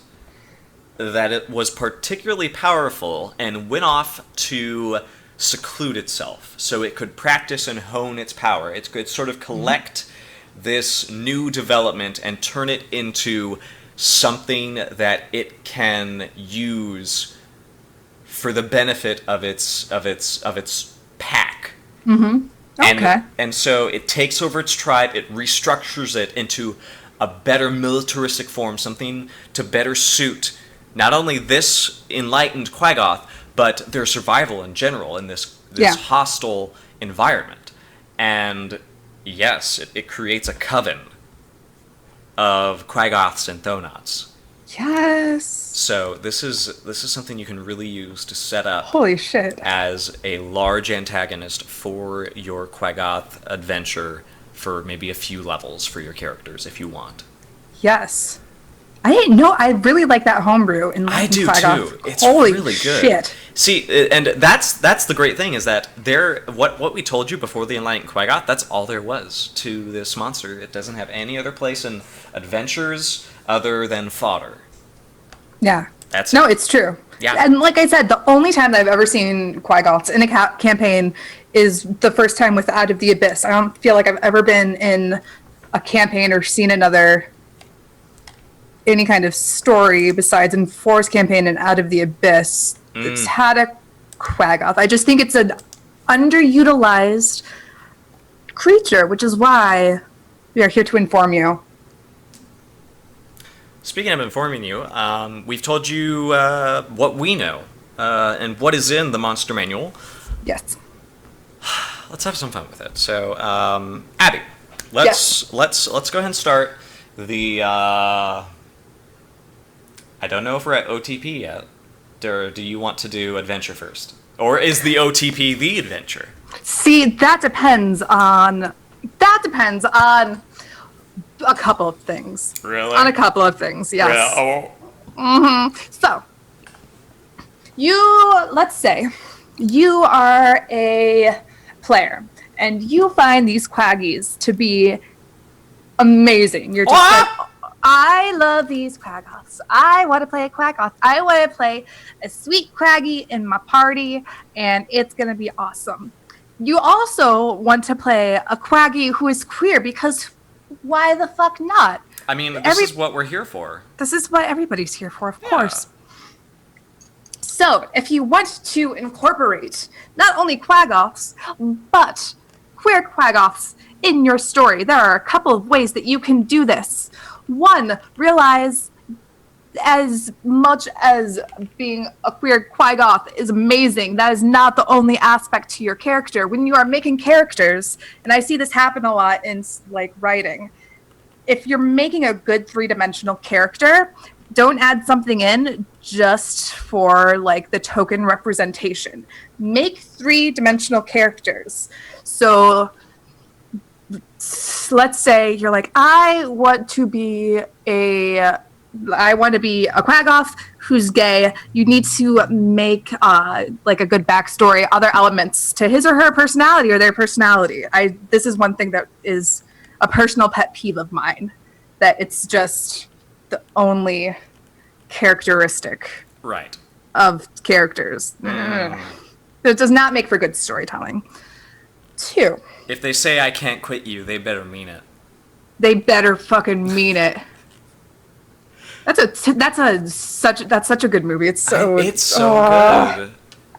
that it was particularly powerful and went off to seclude itself so it could practice and hone its power. It could sort of collect this new development and turn it into something that it can use for the benefit of its pack. Okay. And so it takes over its tribe, it restructures it into a better militaristic form, something to better suit not only this enlightened Quaggoth, but their survival in general in this hostile environment. And yes, it creates a coven of Quaggoths and Thonots. Yes. So this is something you can really use to set up. Holy shit. As a large antagonist for your Quaggoth adventure for maybe a few levels for your characters if you want. Yes. I didn't know. I really like that homebrew. I do too. It's Holy really good. Shit. See, and that's the great thing is that what we told you before the Enlightened Quaggoth, that's all there was to this monster. It doesn't have any other place in adventures other than fodder. Yeah. That's no, it's true. Yeah. And like I said, the only time that I've ever seen Quaggoths in a campaign is the first time with Out of the Abyss. I don't feel like I've ever been in a campaign or seen any kind of story besides in Fore's campaign and Out of the Abyss. It's had a Quaggoth. I just think it's an underutilized creature, which is why we are here to inform you. Speaking of informing you, we've told you what we know and what is in the monster manual. Yes. Let's have some fun with it. So, Abby, let's go ahead and start the. I don't know if we're at OTP yet. Or do you want to do adventure first, or is the OTP the adventure? See, that depends on a couple of things. Really? On a couple of things, yes. Yeah. So, let's say, you are a player, and you find these Quaggies to be amazing. You're just like, I love these Quaggoths. I want to play a Quaggoth. I want to play a sweet Quaggy in my party, and it's going to be awesome. You also want to play a Quaggy who is queer, because why the fuck not? I mean, this is what we're here for. This is what everybody's here for, of course. So, if you want to incorporate not only Quaggoths, but queer Quaggoths in your story, there are a couple of ways that you can do this. One, realize as much as being a queer Quaggoth is amazing, that is not the only aspect to your character. When you are making characters, and I see this happen a lot in like writing, if you're making a good three-dimensional character, don't add something in just for like the token representation. Make three-dimensional characters. So let's say you're like, I want to be a Quaggoth who's gay. You need to make like a good backstory, other elements to his or her personality or their personality. This is one thing that is a personal pet peeve of mine, that it's just the only characteristic of characters. It does not make for good storytelling. 2. If they say I can't quit you, they better mean it. They better fucking mean it. That's such a good movie. It's so good.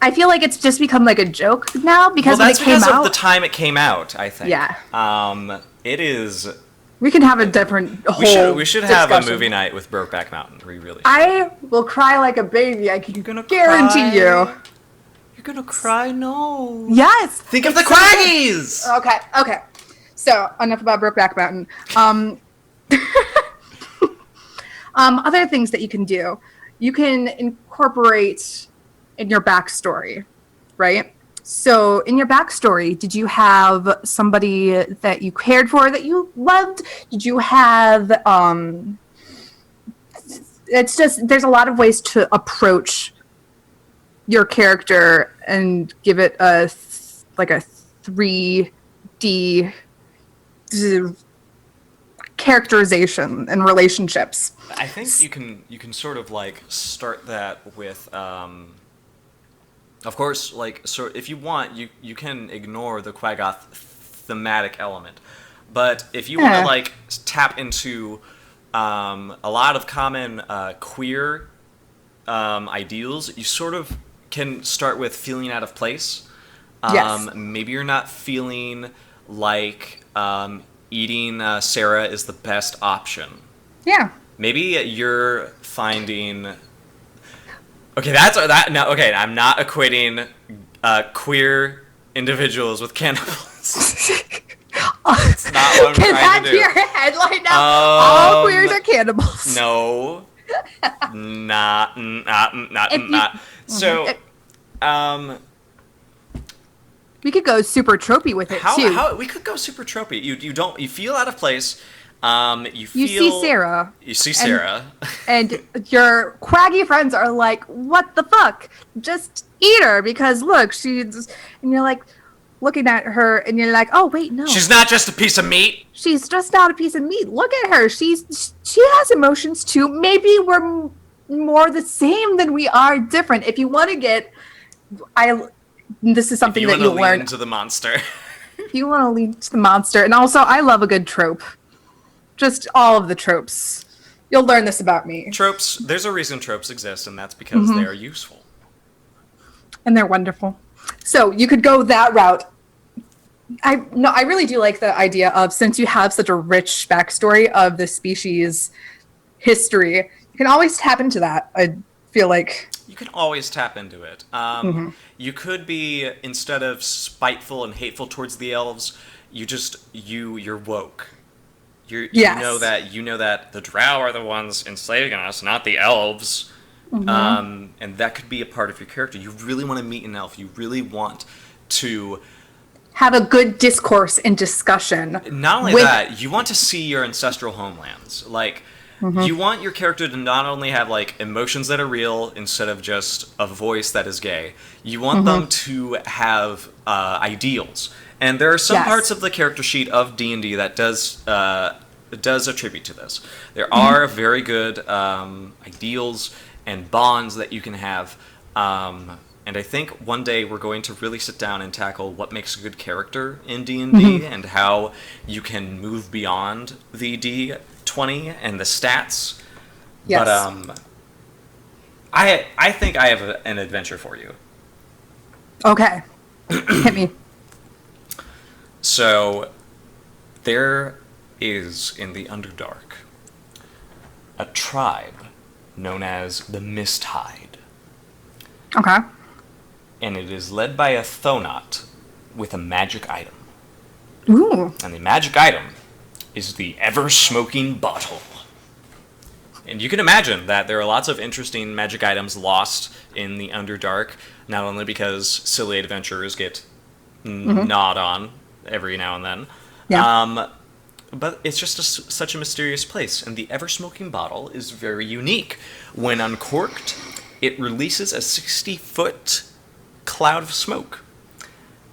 I feel like it's just become like a joke now because when it came because out, of the time it came out, I think. Yeah. It is. We can have a different whole. We should have a movie night with Brokeback Mountain. We really should. I will cry like a baby. I can guarantee you. You're gonna cry? No. Yes. Think of the Quaggies. Okay. So enough about Brokeback Mountain. Other things that you can do. You can incorporate in your backstory, right? So in your backstory, did you have somebody that you cared for, that you loved? Did you have, it's just, there's a lot of ways to approach your character and give it a 3D characterization and relationships. I think you can sort of like start that with, of course, like, so if you want, you can ignore the Quaggoth thematic element, but if you want to like tap into a lot of common queer ideals, you sort of can start with feeling out of place. Yes. Maybe you're not feeling like eating Sarah is the best option. Yeah. Maybe you're finding. Okay, okay, I'm not equating queer individuals with cannibals. It's not what I'm trying to do. Get that to your headline now. All queers are cannibals. No. not. So, we could go super tropey with it too. We could go super tropey. You feel out of place. You see Sarah. You see Sarah. And your Quaggy friends are like, what the fuck? Just eat her, because look, she's... And you're like, looking at her, and you're like, oh, wait, no. She's not just a piece of meat. She's just not a piece of meat. Look at her. She has emotions, too. Maybe we're more the same than we are different. If you want to get... This is something that you'll lean lean into the monster. If you want to lean to the monster. And also, I love a good trope. Just all of the tropes. You'll learn this about me. Tropes, there's a reason tropes exist, and that's because they are useful. And they're wonderful. So you could go that route. I really do like the idea of, since you have such a rich backstory of the species history, you can always tap into that. I feel like you can always tap into it. You could be, instead of spiteful and hateful towards the elves, you're woke. You know that the drow are the ones enslaving us, not the elves. And that could be a part of your character. You really want to meet an elf. You really want to have a good discourse and discussion. Not only that, you want to see your ancestral homelands. Like, You want your character to not only have like emotions that are real instead of just a voice that is gay. You want them to have ideals, and there are some parts of the character sheet of D&D that does attribute to this. There are very good ideals and bonds that you can have, and I think one day we're going to really sit down and tackle what makes a good character in D&D and how you can move beyond the D20 and the stats. Yes. But I think I have an adventure for you. Okay. Hit me. So there is in the Underdark a tribe known as the Misthide. Okay. And it is led by a Thonot with a magic item. Ooh. And the magic item is the ever-smoking bottle. And you can imagine that there are lots of interesting magic items lost in the Underdark, not only because silly adventurers get gnawed on every now and then, but it's just such a mysterious place. And the ever-smoking bottle is very unique. When uncorked, it releases a 60-foot cloud of smoke.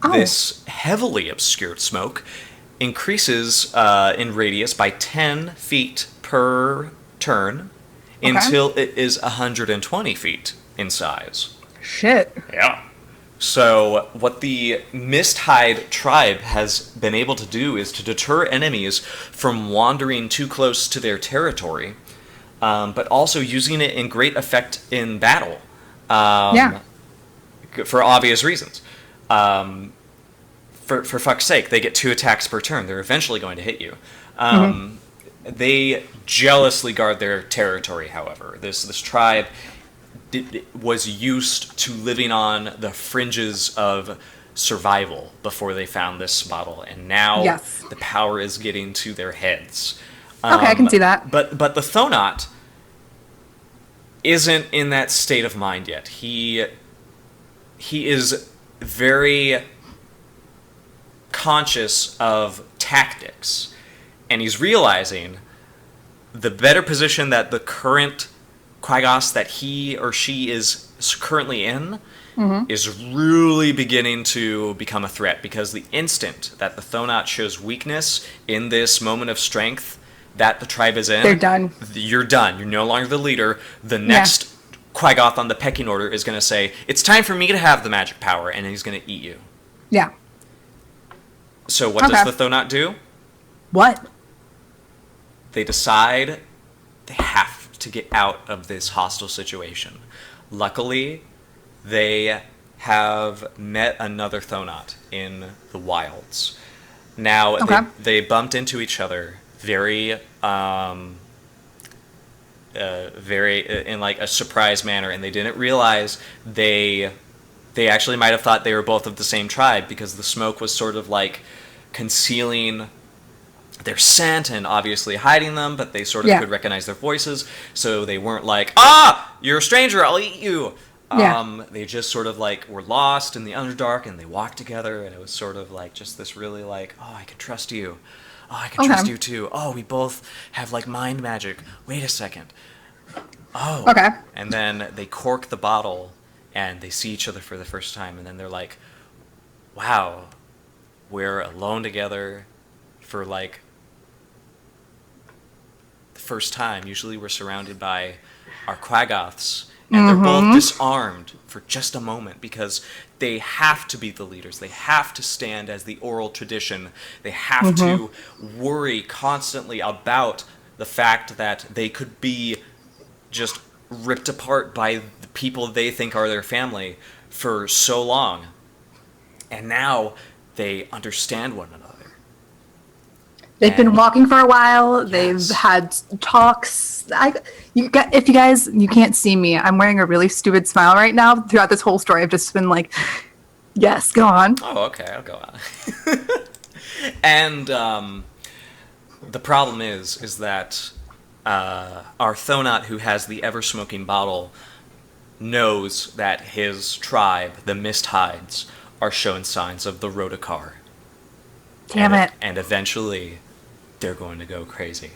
Oh. This heavily obscured smoke increases in radius by 10 feet per turn until it is 120 feet in size. Shit. Yeah. So what the Misthide tribe has been able to do is to deter enemies from wandering too close to their territory, but also using it in great effect in battle. For obvious reasons. For fuck's sake, they get 2 attacks per turn. They're eventually going to hit you. They jealously guard their territory, however. This tribe was used to living on the fringes of survival before they found this bottle, and now the power is getting to their heads. Okay, I can see that. But the Thonot isn't in that state of mind yet. He is very conscious of tactics, and he's realizing the better position that the current Quaggoths that he or she is currently in is really beginning to become a threat, because the instant that the Thonot shows weakness in this moment of strength that the tribe is in, they're done. You're done. You're no longer the leader. The next Quaggoth on the pecking order is going to say, it's time for me to have the magic power, and he's going to eat you. Yeah. So what does the Thonot do? What? They decide they have to get out of this hostile situation. Luckily, they have met another Thonot in the wilds. Now, they bumped into each other very in like a surprise manner, and they didn't realize they actually might have thought they were both of the same tribe, because the smoke was sort of like concealing their scent and obviously hiding them, but they sort of could recognize their voices, so they weren't like, you're a stranger, I'll eat you. They just sort of like were lost in the Underdark, and they walked together, and it was sort of like just this really like, I can trust you. I can trust you too. We both have like mind magic. Wait a second. And then they cork the bottle, and they see each other for the first time, and then they're like, wow, we're alone together for like the first time. Usually we're surrounded by our Quaggoths, and they're both disarmed for just a moment, because they have to be the leaders. They have to stand as the oral tradition. They have to worry constantly about the fact that they could be just ripped apart by the people they think are their family for so long. And now they understand one another. They've been walking for a while. They've had talks. If you guys, you can't see me, I'm wearing a really stupid smile right now. Throughout this whole story, I've just been like, yes, go on. Oh, okay, I'll go on. And the problem is that our Thonot, who has the ever-smoking bottle, knows that his tribe, the Misthides, are showing signs of the Rhodokar. Damn it. And eventually, they're going to go crazy.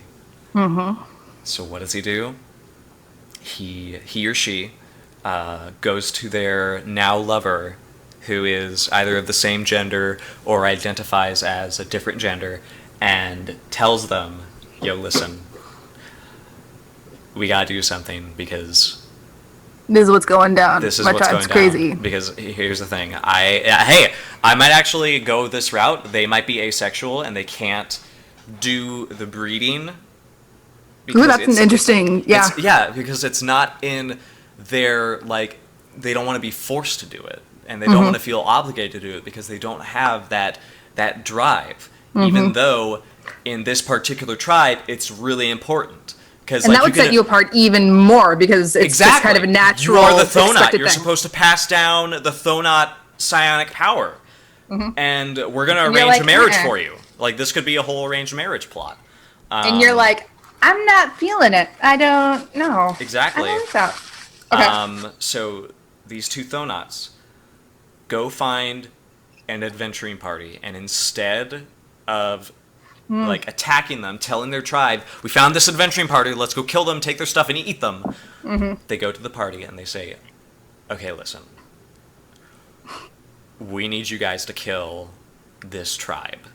So what does he do? He or she goes to their now lover, who is either of the same gender or identifies as a different gender, and tells them, "Yo, listen, we gotta do something because This is what's going down. this is My what's tribe's going down." crazy. Because here's the thing: I might actually go this route. They might be asexual and they can't do the breeding. Ooh, that's an interesting. Yeah. Because it's not in their, like, they don't want to be forced to do it, and they don't want to feel obligated to do it because they don't have that drive. Even though in this particular tribe, it's really important. And like, that would set you apart even more because it's just kind of a natural. You are the Thonot. You're thing. supposed to pass down the Thonot psionic power, and we're gonna arrange a marriage for you. Like, this could be a whole arranged marriage plot. And you're like, I'm not feeling it. I don't know. Exactly. I don't like that. Okay. So these two Thonots go find an adventuring party, and instead of like attacking them, telling their tribe, "We found this adventuring party. Let's go kill them, take their stuff, and eat them," they go to the party and they say, "Okay, listen. We need you guys to kill this tribe.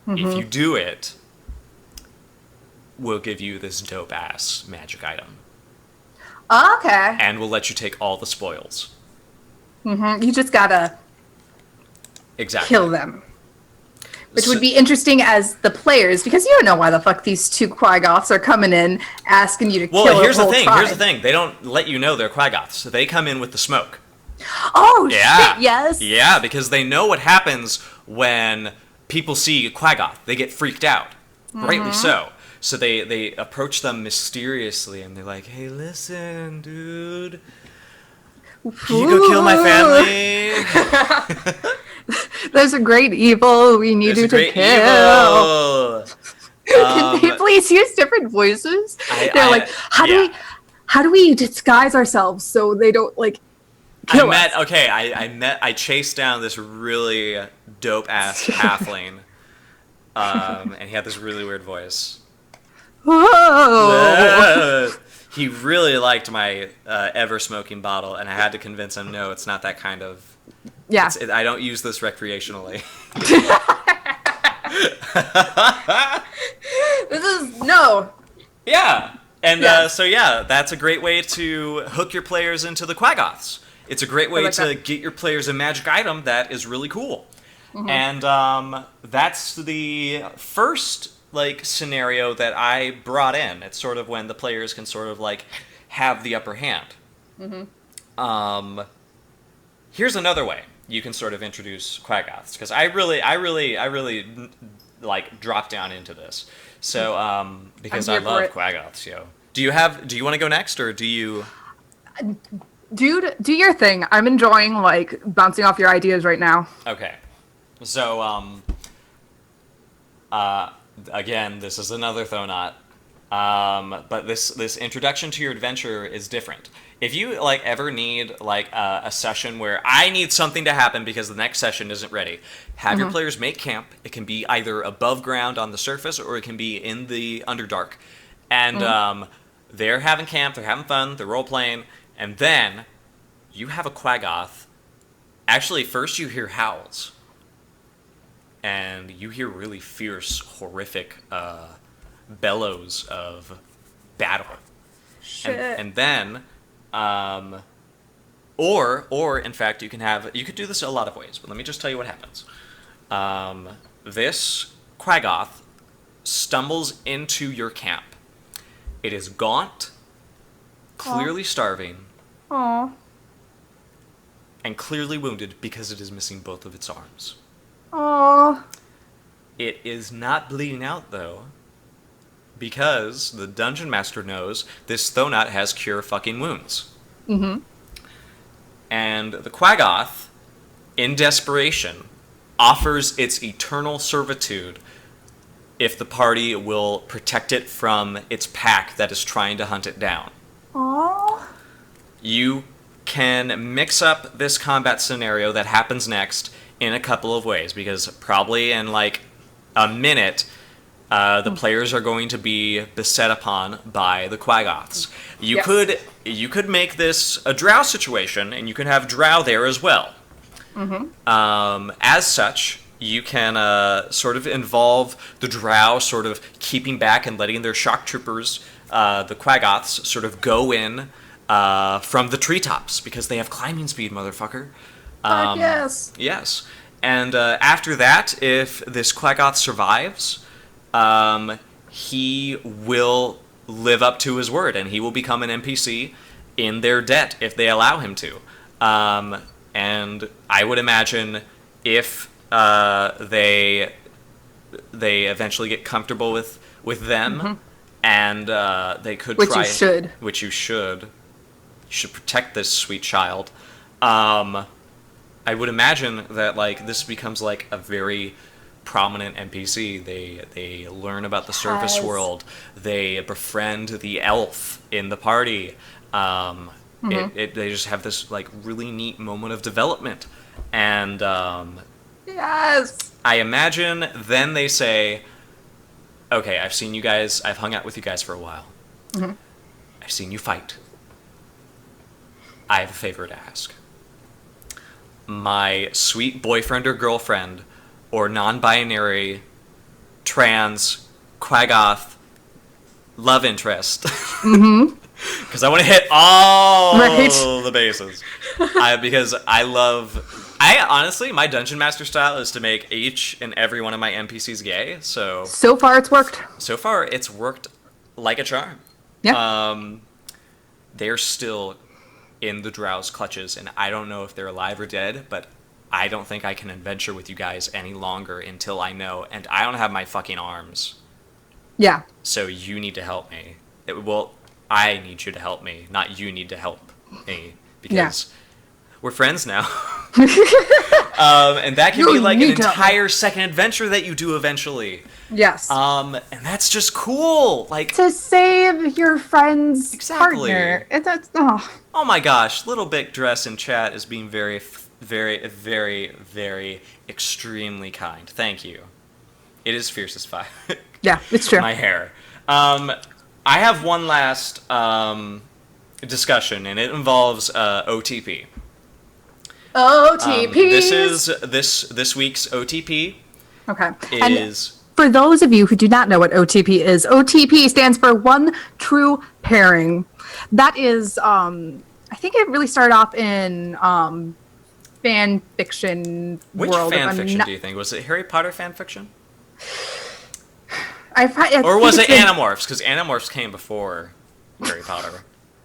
If you do it, we'll give you this dope-ass magic item. Okay. And we'll let you take all the spoils." You just gotta kill them. Which would be interesting as the players, because you don't know why the fuck these two Quaggoths are coming in asking you to kill a whole tribe. Here's the thing. They don't let you know they're Quaggoths. So they come in with the smoke. Oh, shit, yes. Yeah, because they know what happens when people see Quaggoth. They get freaked out. Rightly so. So they approach them mysteriously, and they're like, "Hey, listen, dude. Can you go kill my family? There's a great evil we need you to kill." Can they please use different voices? They're like, how do we disguise ourselves so they don't, like, kill us? I chased down this really dope-ass halfling, and he had this really weird voice. Whoa. He really liked my ever-smoking bottle, and I had to convince him, no, it's not that kind of... Yeah. I don't use this recreationally. This is... No. Yeah. And that's a great way to hook your players into the Quaggoths. It's a great way to get your players a magic item that is really cool. And that's the first, like, scenario that I brought in. It's sort of when the players can sort of, like, have the upper hand. Here's another way you can sort of introduce Quaggoths, because I really like dropped down into this. So because I love Quaggoths, yo. Do you want to go next, or do you? Dude, do your thing. I'm enjoying, like, bouncing off your ideas right now. Okay. So again, this is another Thonot. But this introduction to your adventure is different. If you, like, ever need, like, a session where I need something to happen because the next session isn't ready, have your players make camp. It can be either above ground on the surface, or it can be in the Underdark. And they're having camp, they're having fun, they're role-playing, and then you have a Quaggoth. Actually, first you hear howls. And you hear really fierce, horrific bellows of battle. Shit. And then, or in fact, you could do this a lot of ways, but let me just tell you what happens. This Quaggoth stumbles into your camp. It is gaunt, clearly starving, and clearly wounded because it is missing both of its arms. Aww. It is not bleeding out, though, because the Dungeon Master knows this Thonot has cure fucking wounds. And the Quaggoth, in desperation, offers its eternal servitude if the party will protect it from its pack that is trying to hunt it down. Aww. You can mix up this combat scenario that happens next in a couple of ways, because probably in, like, a minute, The players are going to be beset upon by the Quaggoths. Yes. You could make this a drow situation, and you can have drow there as well. As such, you can sort of involve the drow sort of keeping back and letting their shock troopers, the Quaggoths, sort of go in from the treetops, because they have climbing speed, motherfucker. Yes. Yes. And after that, if this Quaggoth survives, he will live up to his word, and he will become an NPC in their debt if they allow him to. And I would imagine if they eventually get comfortable with them, and they could Which try... you should. Which you should. You should protect this sweet child. I would imagine that like this becomes like a very prominent NPC. They learn about the surface Yes. world. They befriend the elf in the party. They just have this like really neat moment of development, and Yes. I imagine then they say, "Okay, I've seen you guys. I've hung out with you guys for a while. I've seen you fight. I have a favor to ask. My sweet boyfriend or girlfriend, or non-binary, trans, Quaggoth love interest." Because I want to hit all Right. the bases. Because honestly, my Dungeon Master style is to make each and every one of my NPCs gay. So far, it's worked. so far, it's worked like a charm. Yeah. They're still in the Drow's clutches, and I don't know if they're alive or dead, but I don't think I can adventure with you guys any longer until I know, and I don't have my fucking arms. Yeah. So you need to help me. I need you to help me, not you need to help me, because we're friends now. And that can be like an need to help me. entire second adventure that you do eventually. Yes. And that's just cool. Like, to save your friend's Exactly. partner. oh my gosh, Little Big Dress in chat is being very, very, very, very extremely kind. Thank you. It is fierce as fuck. Yeah, it's true. My hair. I have one last discussion, and it involves OTP. OTP. This is this week's OTP Okay. is For those of you who do not know what OTP is, OTP stands for One True Pairing. That is, I think it really started off in fan fiction which world. fan fiction do you think? Was it Harry Potter fan fiction? Or was it Animorphs? Because Animorphs came before Harry Potter.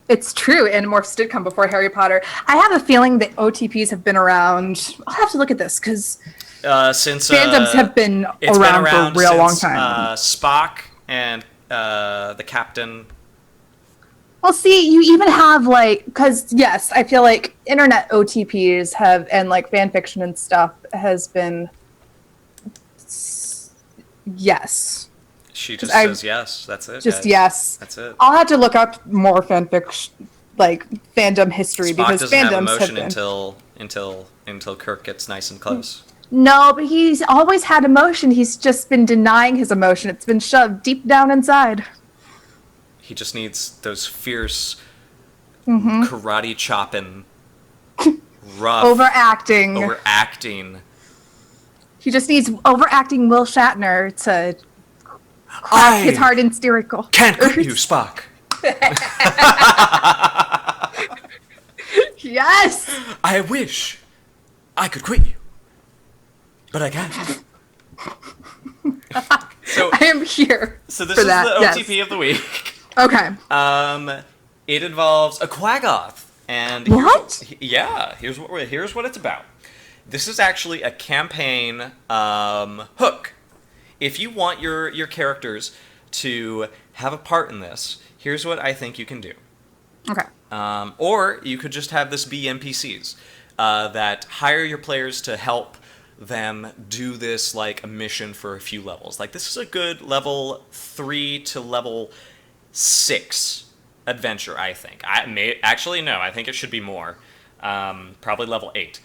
It's true, Animorphs did come before Harry Potter. I have a feeling that OTPs have been around. I'll have to look at this because Since fandoms have been around for a real long time. Spock and the Captain. Well, see, you even have because yes, I feel like internet OTPs have and like fan fiction and stuff has been. Yes. She just says yes. That's it. Just guys. yes. That's it. I'll have to look up more fanfiction, like fandom history, Spock because doesn't have fandoms emotion have been. until Kirk gets nice and close. No, but he's always had emotion. He's just been denying his emotion. It's been shoved deep down inside. He just needs those fierce Mm-hmm. karate chopping, rough Overacting. He just needs overacting Will Shatner to crack his heart in spherical. Can't quit you, Spock. Yes. I wish I could quit you, but I can't. So I am here. So this for is that. the Yes. OTP of the week. Okay. It involves a Quaggoth, and What? here's what it's about. This is actually a campaign hook. If you want your characters to have a part in this, here's what I think you can do. Okay. Or you could just have this be NPCs that hire your players to help them do this like a mission for a few levels. Like this is a good level 3 to level 6 adventure, I think. I think it should be more. Probably level 8.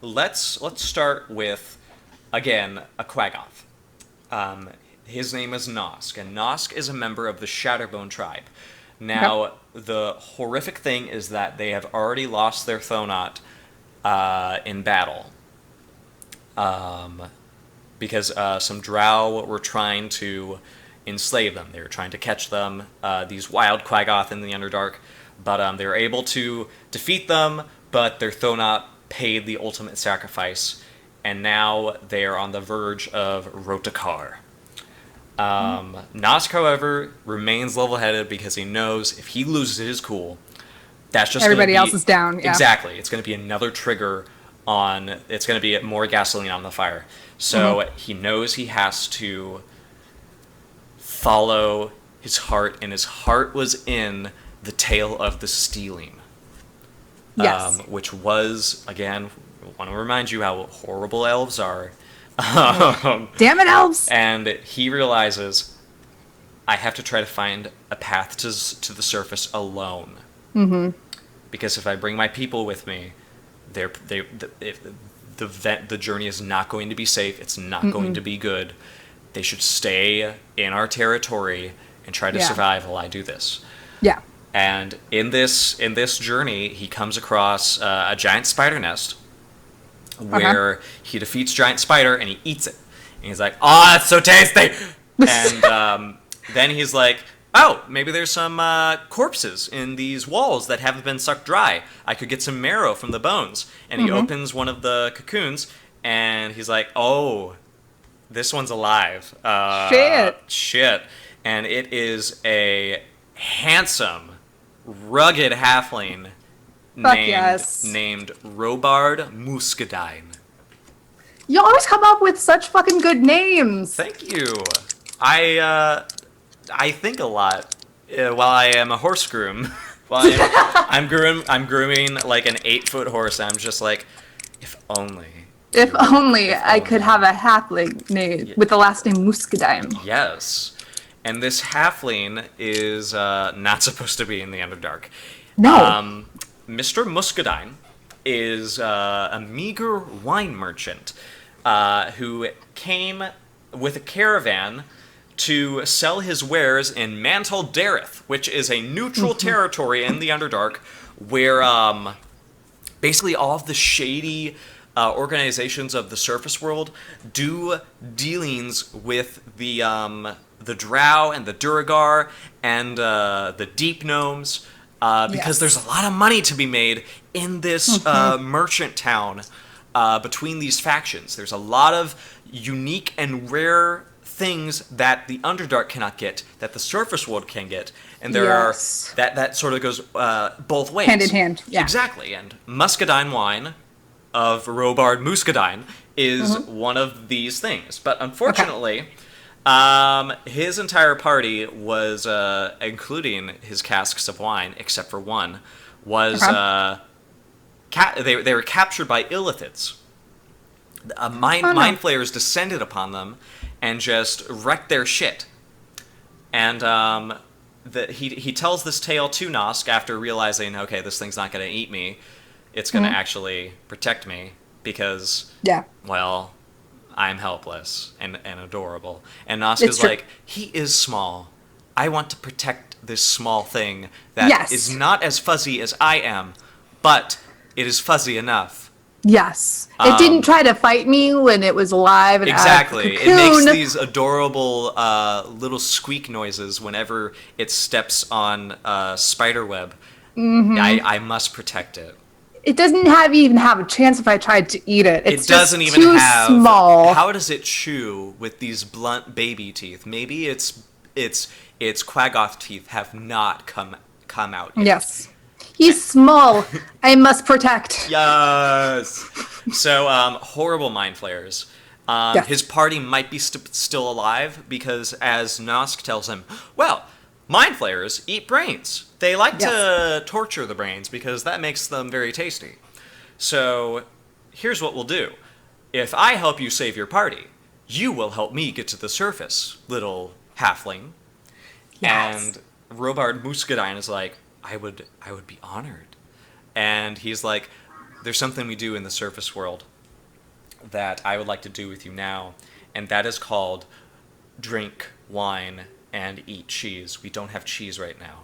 Let's start with, again, a Quaggoth. His name is Nosk, and Nosk is a member of the Shatterbone tribe. Now, the horrific thing is that they have already lost their Thonot in battle. Because some drow were trying to enslave them. They were trying to catch them, these wild Quaggoth in the Underdark, but they were able to defeat them, but their Thonot paid the ultimate sacrifice, and now they are on the verge of Rotakar. Nosk, however, remains level-headed because he knows if he loses his cool, that's just Everybody else is down. Yeah. Exactly. It's going to be another trigger on... It's going to be more gasoline on the fire. So he knows he has to follow his heart, and his heart was in the Tale of the Stealing. Yes. Which was, again, I want to remind you how horrible elves are. Damn it, elves! And he realizes, I have to try to find a path to the surface alone. Mm-hmm. Because if I bring my people with me, the journey is not going to be safe. It's not going to be good. They should stay in our territory and try to survive while I do this. Yeah. And in this journey, he comes across a giant spider nest where he defeats giant spider and he eats it. And he's like, "Oh, it's so tasty!" And then he's like, "Oh, maybe there's some corpses in these walls that haven't been sucked dry. I could get some marrow from the bones." And he opens one of the cocoons, and he's like, "Oh, this one's alive." Shit. And it is a handsome, rugged halfling named Robard Muscadine. You always come up with such fucking good names. Thank you. I think a lot while I am a horse groom. While I'm grooming like an 8-foot horse. I'm just like, if only I could have a halfling name with the last name Muscadine. Yes. And this halfling is not supposed to be in the Underdark. No. Mr. Muscadine is a meager wine merchant who came with a caravan to sell his wares in Mantle Dareth, which is a neutral territory in the Underdark where basically all of the shady organizations of the surface world do dealings with the Drow and the Duragar and the Deep Gnomes because there's a lot of money to be made in this merchant town between these factions. There's a lot of unique and rare things that the Underdark cannot get, that the surface world can get, and there are that sort of goes both ways. Hand in hand, yeah. Exactly, and Muscadine wine of Robard Muscadine is one of these things. But unfortunately, his entire party was, including his casks of wine, except for one, was they were captured by illithids. Mind flayers descended upon them and just wrecked their shit. And he tells this tale to Nosk after realizing, okay, this thing's not going to eat me. It's going to actually protect me because, well, I'm helpless and adorable. And Nosk is like, he is small. I want to protect this small thing that is not as fuzzy as I am, but it is fuzzy enough. Yes. It didn't try to fight me when it was alive. And exactly. It makes these adorable little squeak noises whenever it steps on spider web. I must protect it. It doesn't even have a chance if I tried to eat it. It's it doesn't just even too have small. How does it chew with these blunt baby teeth? Maybe its Quaggoth teeth have not come out yet. Yes. He's small. I must protect. Yes. So, horrible mind flayers. His party might be still alive because, as Nosk tells him, well, mind flayers eat brains. They like to torture the brains because that makes them very tasty. So, here's what we'll do. If I help you save your party, you will help me get to the surface, little halfling. Yes. And Robard Muscadine is like, I would be honored. And he's like, there's something we do in the surface world that I would like to do with you now, and that is called drink wine, and eat cheese. We don't have cheese right now.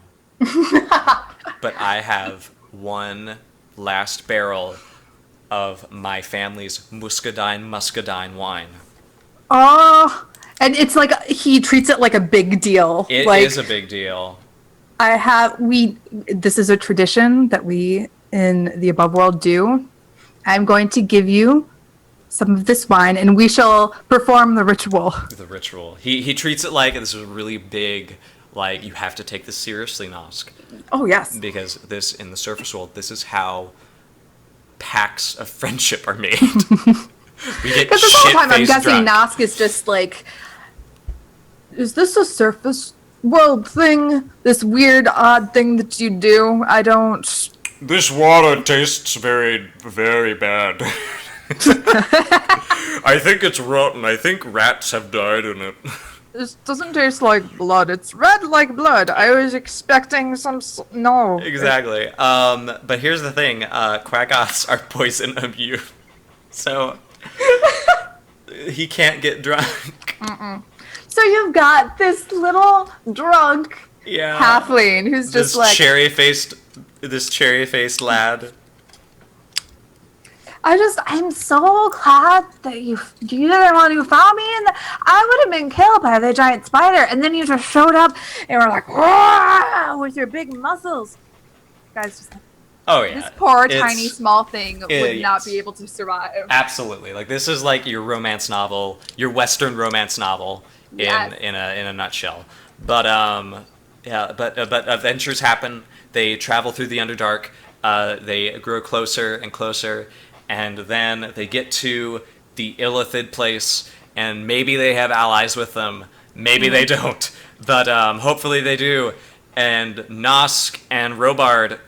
But I have one last barrel of my family's muscadine wine. Oh, and it's like he treats it like a big deal. It like, is a big deal. This is a tradition that we in the above world do. I'm going to give you some of this wine and we shall perform the ritual. The ritual. He treats it like this is really big, like you have to take this seriously, Nosk. Oh, yes. Because this, in the surface world, this is how pacts of friendship are made. We get Because this whole time I'm guessing drunk. Nosk is just like, is this a surface world thing? This weird, odd thing that you do? I don't... This water tastes very, very bad. I think it's rotten. I think rats have died in it. This doesn't taste like blood. It's red like blood. I was expecting some... No. Exactly. But here's the thing. Quaggoths are poison immune. So... he can't get drunk. So you've got this little drunk halfling who's just like... This cherry-faced lad. I'm so glad that you're the one who found me, and I would have been killed by the giant spider, and then you just showed up, and were like, "Whoa!" with your big muscles. Guys, just Oh yeah. this poor tiny small thing would not yes. be able to survive. Absolutely. Like this is like your romance novel, your Western romance novel in a nutshell. But but adventures happen. They travel through the Underdark. They grow closer and closer. And then they get to the Illithid place, and maybe they have allies with them. Maybe they don't, but hopefully they do. And Nosk and Robard,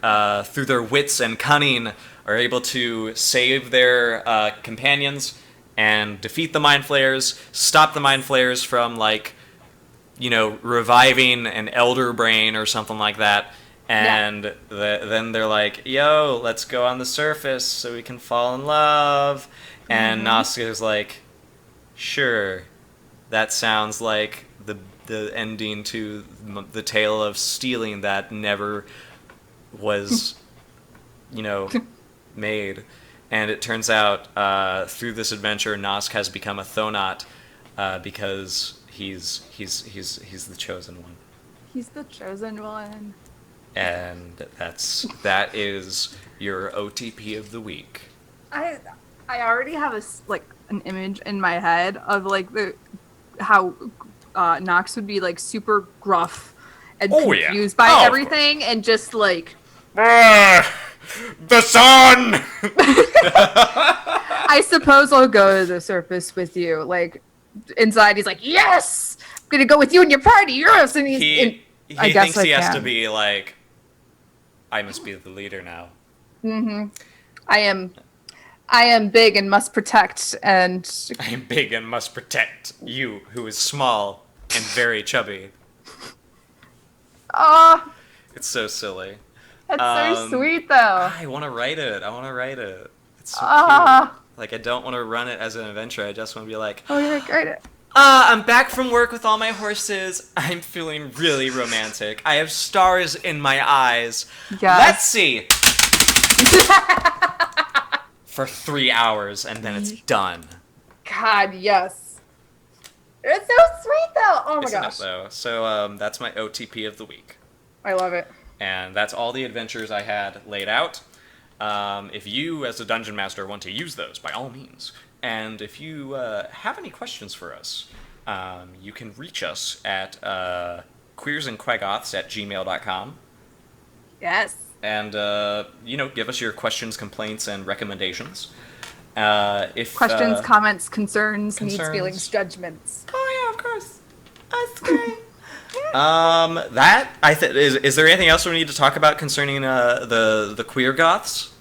through their wits and cunning, are able to save their companions and defeat the Mind Flayers, stop the Mind Flayers from, like, reviving an Elder Brain or something like that. And then they're like, yo, let's go on the surface so we can fall in love. And Nosk is like, sure, that sounds like the ending to the tale of stealing that never was, made. And it turns out through this adventure, Nosk has become a Thonot because he's the chosen one. He's the chosen one. And that is your OTP of the week. I already have an image in my head of like how Nox would be like super gruff and confused by everything and just like the sun. I suppose I'll go to the surface with you. Like inside, he's like, yes, I'm gonna go with you and your party. Yes, and he thinks he has to be like, I must be the leader now. I am big and must protect, and... I am big and must protect you, who is small and very chubby. Oh, it's so silly. That's so sweet, though. I want to write it. It's so cute. Like, I don't want to run it as an adventure. I just want to be like... Oh, yeah, write it. I'm back from work with all my horses. I'm feeling really romantic. I have stars in my eyes. Yes. Let's see. For 3 hours, and then it's done. God, yes. It's so sweet, though. Oh, my gosh. Isn't it, though? So, that's my OTP of the week. I love it. And that's all the adventures I had laid out. If you, as a dungeon master, want to use those, by all means. And if you have any questions for us, you can reach us at queersandquaggoths@gmail.com. Yes. And, give us your questions, complaints, and recommendations. If questions, comments, concerns, needs, feelings, judgments. Oh, yeah, of course. That's great. Is there anything else we need to talk about concerning the queer goths?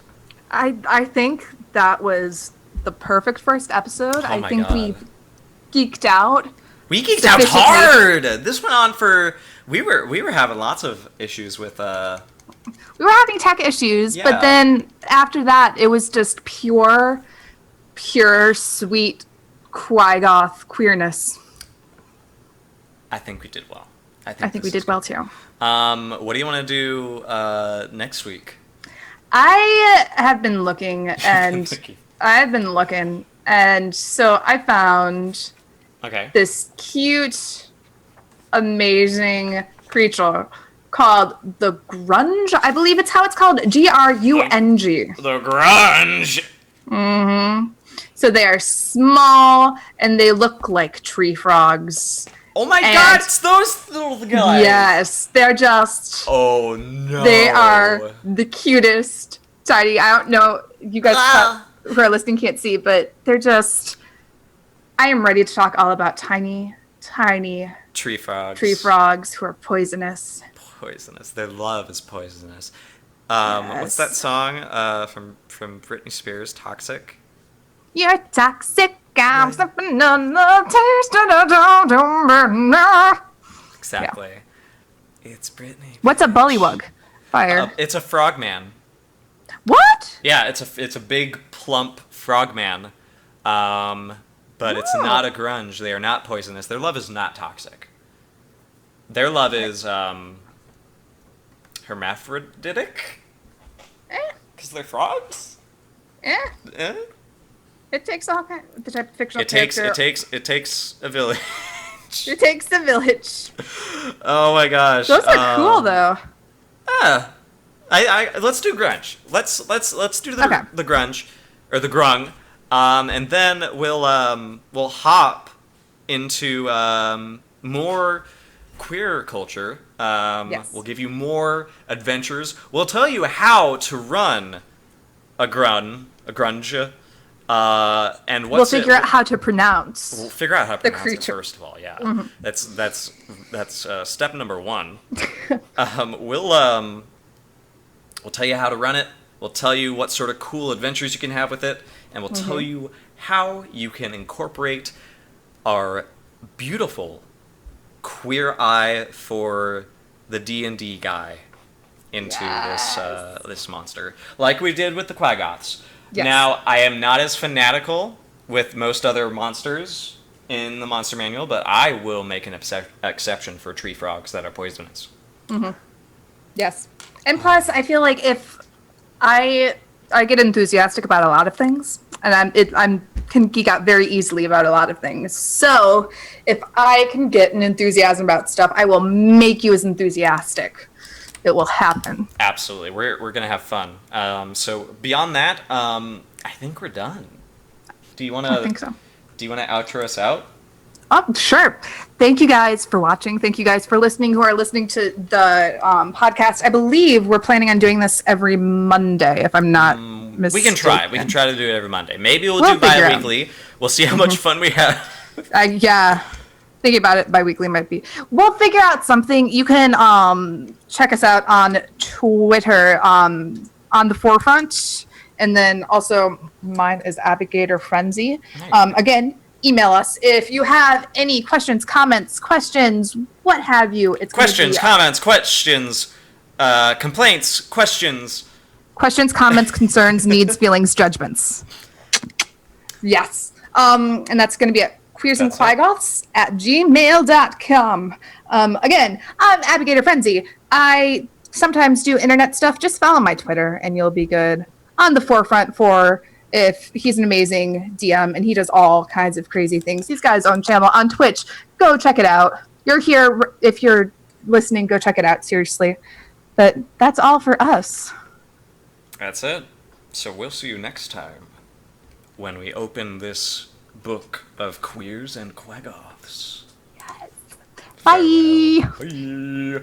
I think that was the perfect first episode. I think we geeked out. We geeked out hard. This went on for we were having lots of issues with We were having tech issues, but then after that it was just pure sweet Quaggoth queerness. I think we did well. I think we this did is well good. too. What do you want to do next week? I have been looking, and I've been looking, and so I found Okay. this cute, amazing creature called the Grunge. I believe it's how it's called. Grung. The grunge. So they are small, and they look like tree frogs. Oh my And- god, it's those little guys. Yes, they're just... Oh no. They are the cutest, tiny. I don't know, you guys who are listening can't see, but they're just... I am ready to talk all about tiny tree frogs. who are poisonous. Poisonous. Their love is poisonous. Yes. What's that song from Britney Spears? Toxic. You're toxic. I'm stepping on the taste of the Exactly. Yeah. It's Britney. What's a bullywug? Fire. It's a frogman. What? Yeah, it's a big plump frogman. But it's not a grunge. They are not poisonous. Their love is not toxic. Their love is hermaphroditic. Because they're frogs. Eh? It takes all kind the type of fictional It takes a village. It takes a village. Oh my gosh. Those are cool though. Let's do grunge. Let's do the grunge or the grung, and then we'll hop into more queer culture. Yes. We'll give you more adventures. We'll tell you how to run a grunge. And We'll figure out how to pronounce. We'll figure out how to pronounce creature. it first of all. Yeah, Mm-hmm. that's step number one. We'll tell you how to run it. We'll tell you what sort of cool adventures you can have with it, and we'll tell you how you can incorporate our beautiful queer eye for the D&D guy into this monster, like we did with the Quaggoths. Yes. Now, I am not as fanatical with most other monsters in the monster manual, but I will make an exception for tree frogs that are poisonous. Yes. And plus, I feel like if I get enthusiastic about a lot of things, and I can geek out very easily about a lot of things. So if I can get an enthusiasm about stuff, I will make you as enthusiastic. It will happen. Absolutely. We're going to have fun. So beyond that, I think we're done. Do you want to? I think so. Do you want to outro us out? Oh, sure. Thank you guys for watching. Thank you guys for listening who are listening to the podcast. I believe we're planning on doing this every Monday, if I'm not mistaken. We can try. We can try to do it every Monday. Maybe we'll do bi-weekly. We'll see how much fun we have. Yeah. Thinking about it, bi-weekly might be. We'll figure out something. You can check us out on Twitter, on OntheForefront, and then also mine is abigatorfrenzy. Nice. Again, email us if you have any questions, comments, what have you. It's Questions, comments, complaints, questions. Questions, comments, concerns, needs, feelings, judgments. Yes. And that's going to be at queersandquaggoths@gmail.com. Again, I'm abigatorfrenzy. I sometimes do internet stuff. Just follow my Twitter and you'll be good. On the forefront for if he's an amazing DM and he does all kinds of crazy things. He's got his own channel on Twitch. Go check it out. You're here. If you're listening, go check it out. Seriously. But that's all for us. That's it. So we'll see you next time when we open this book of Queers and Quaggoths. Yes. Bye. Bye.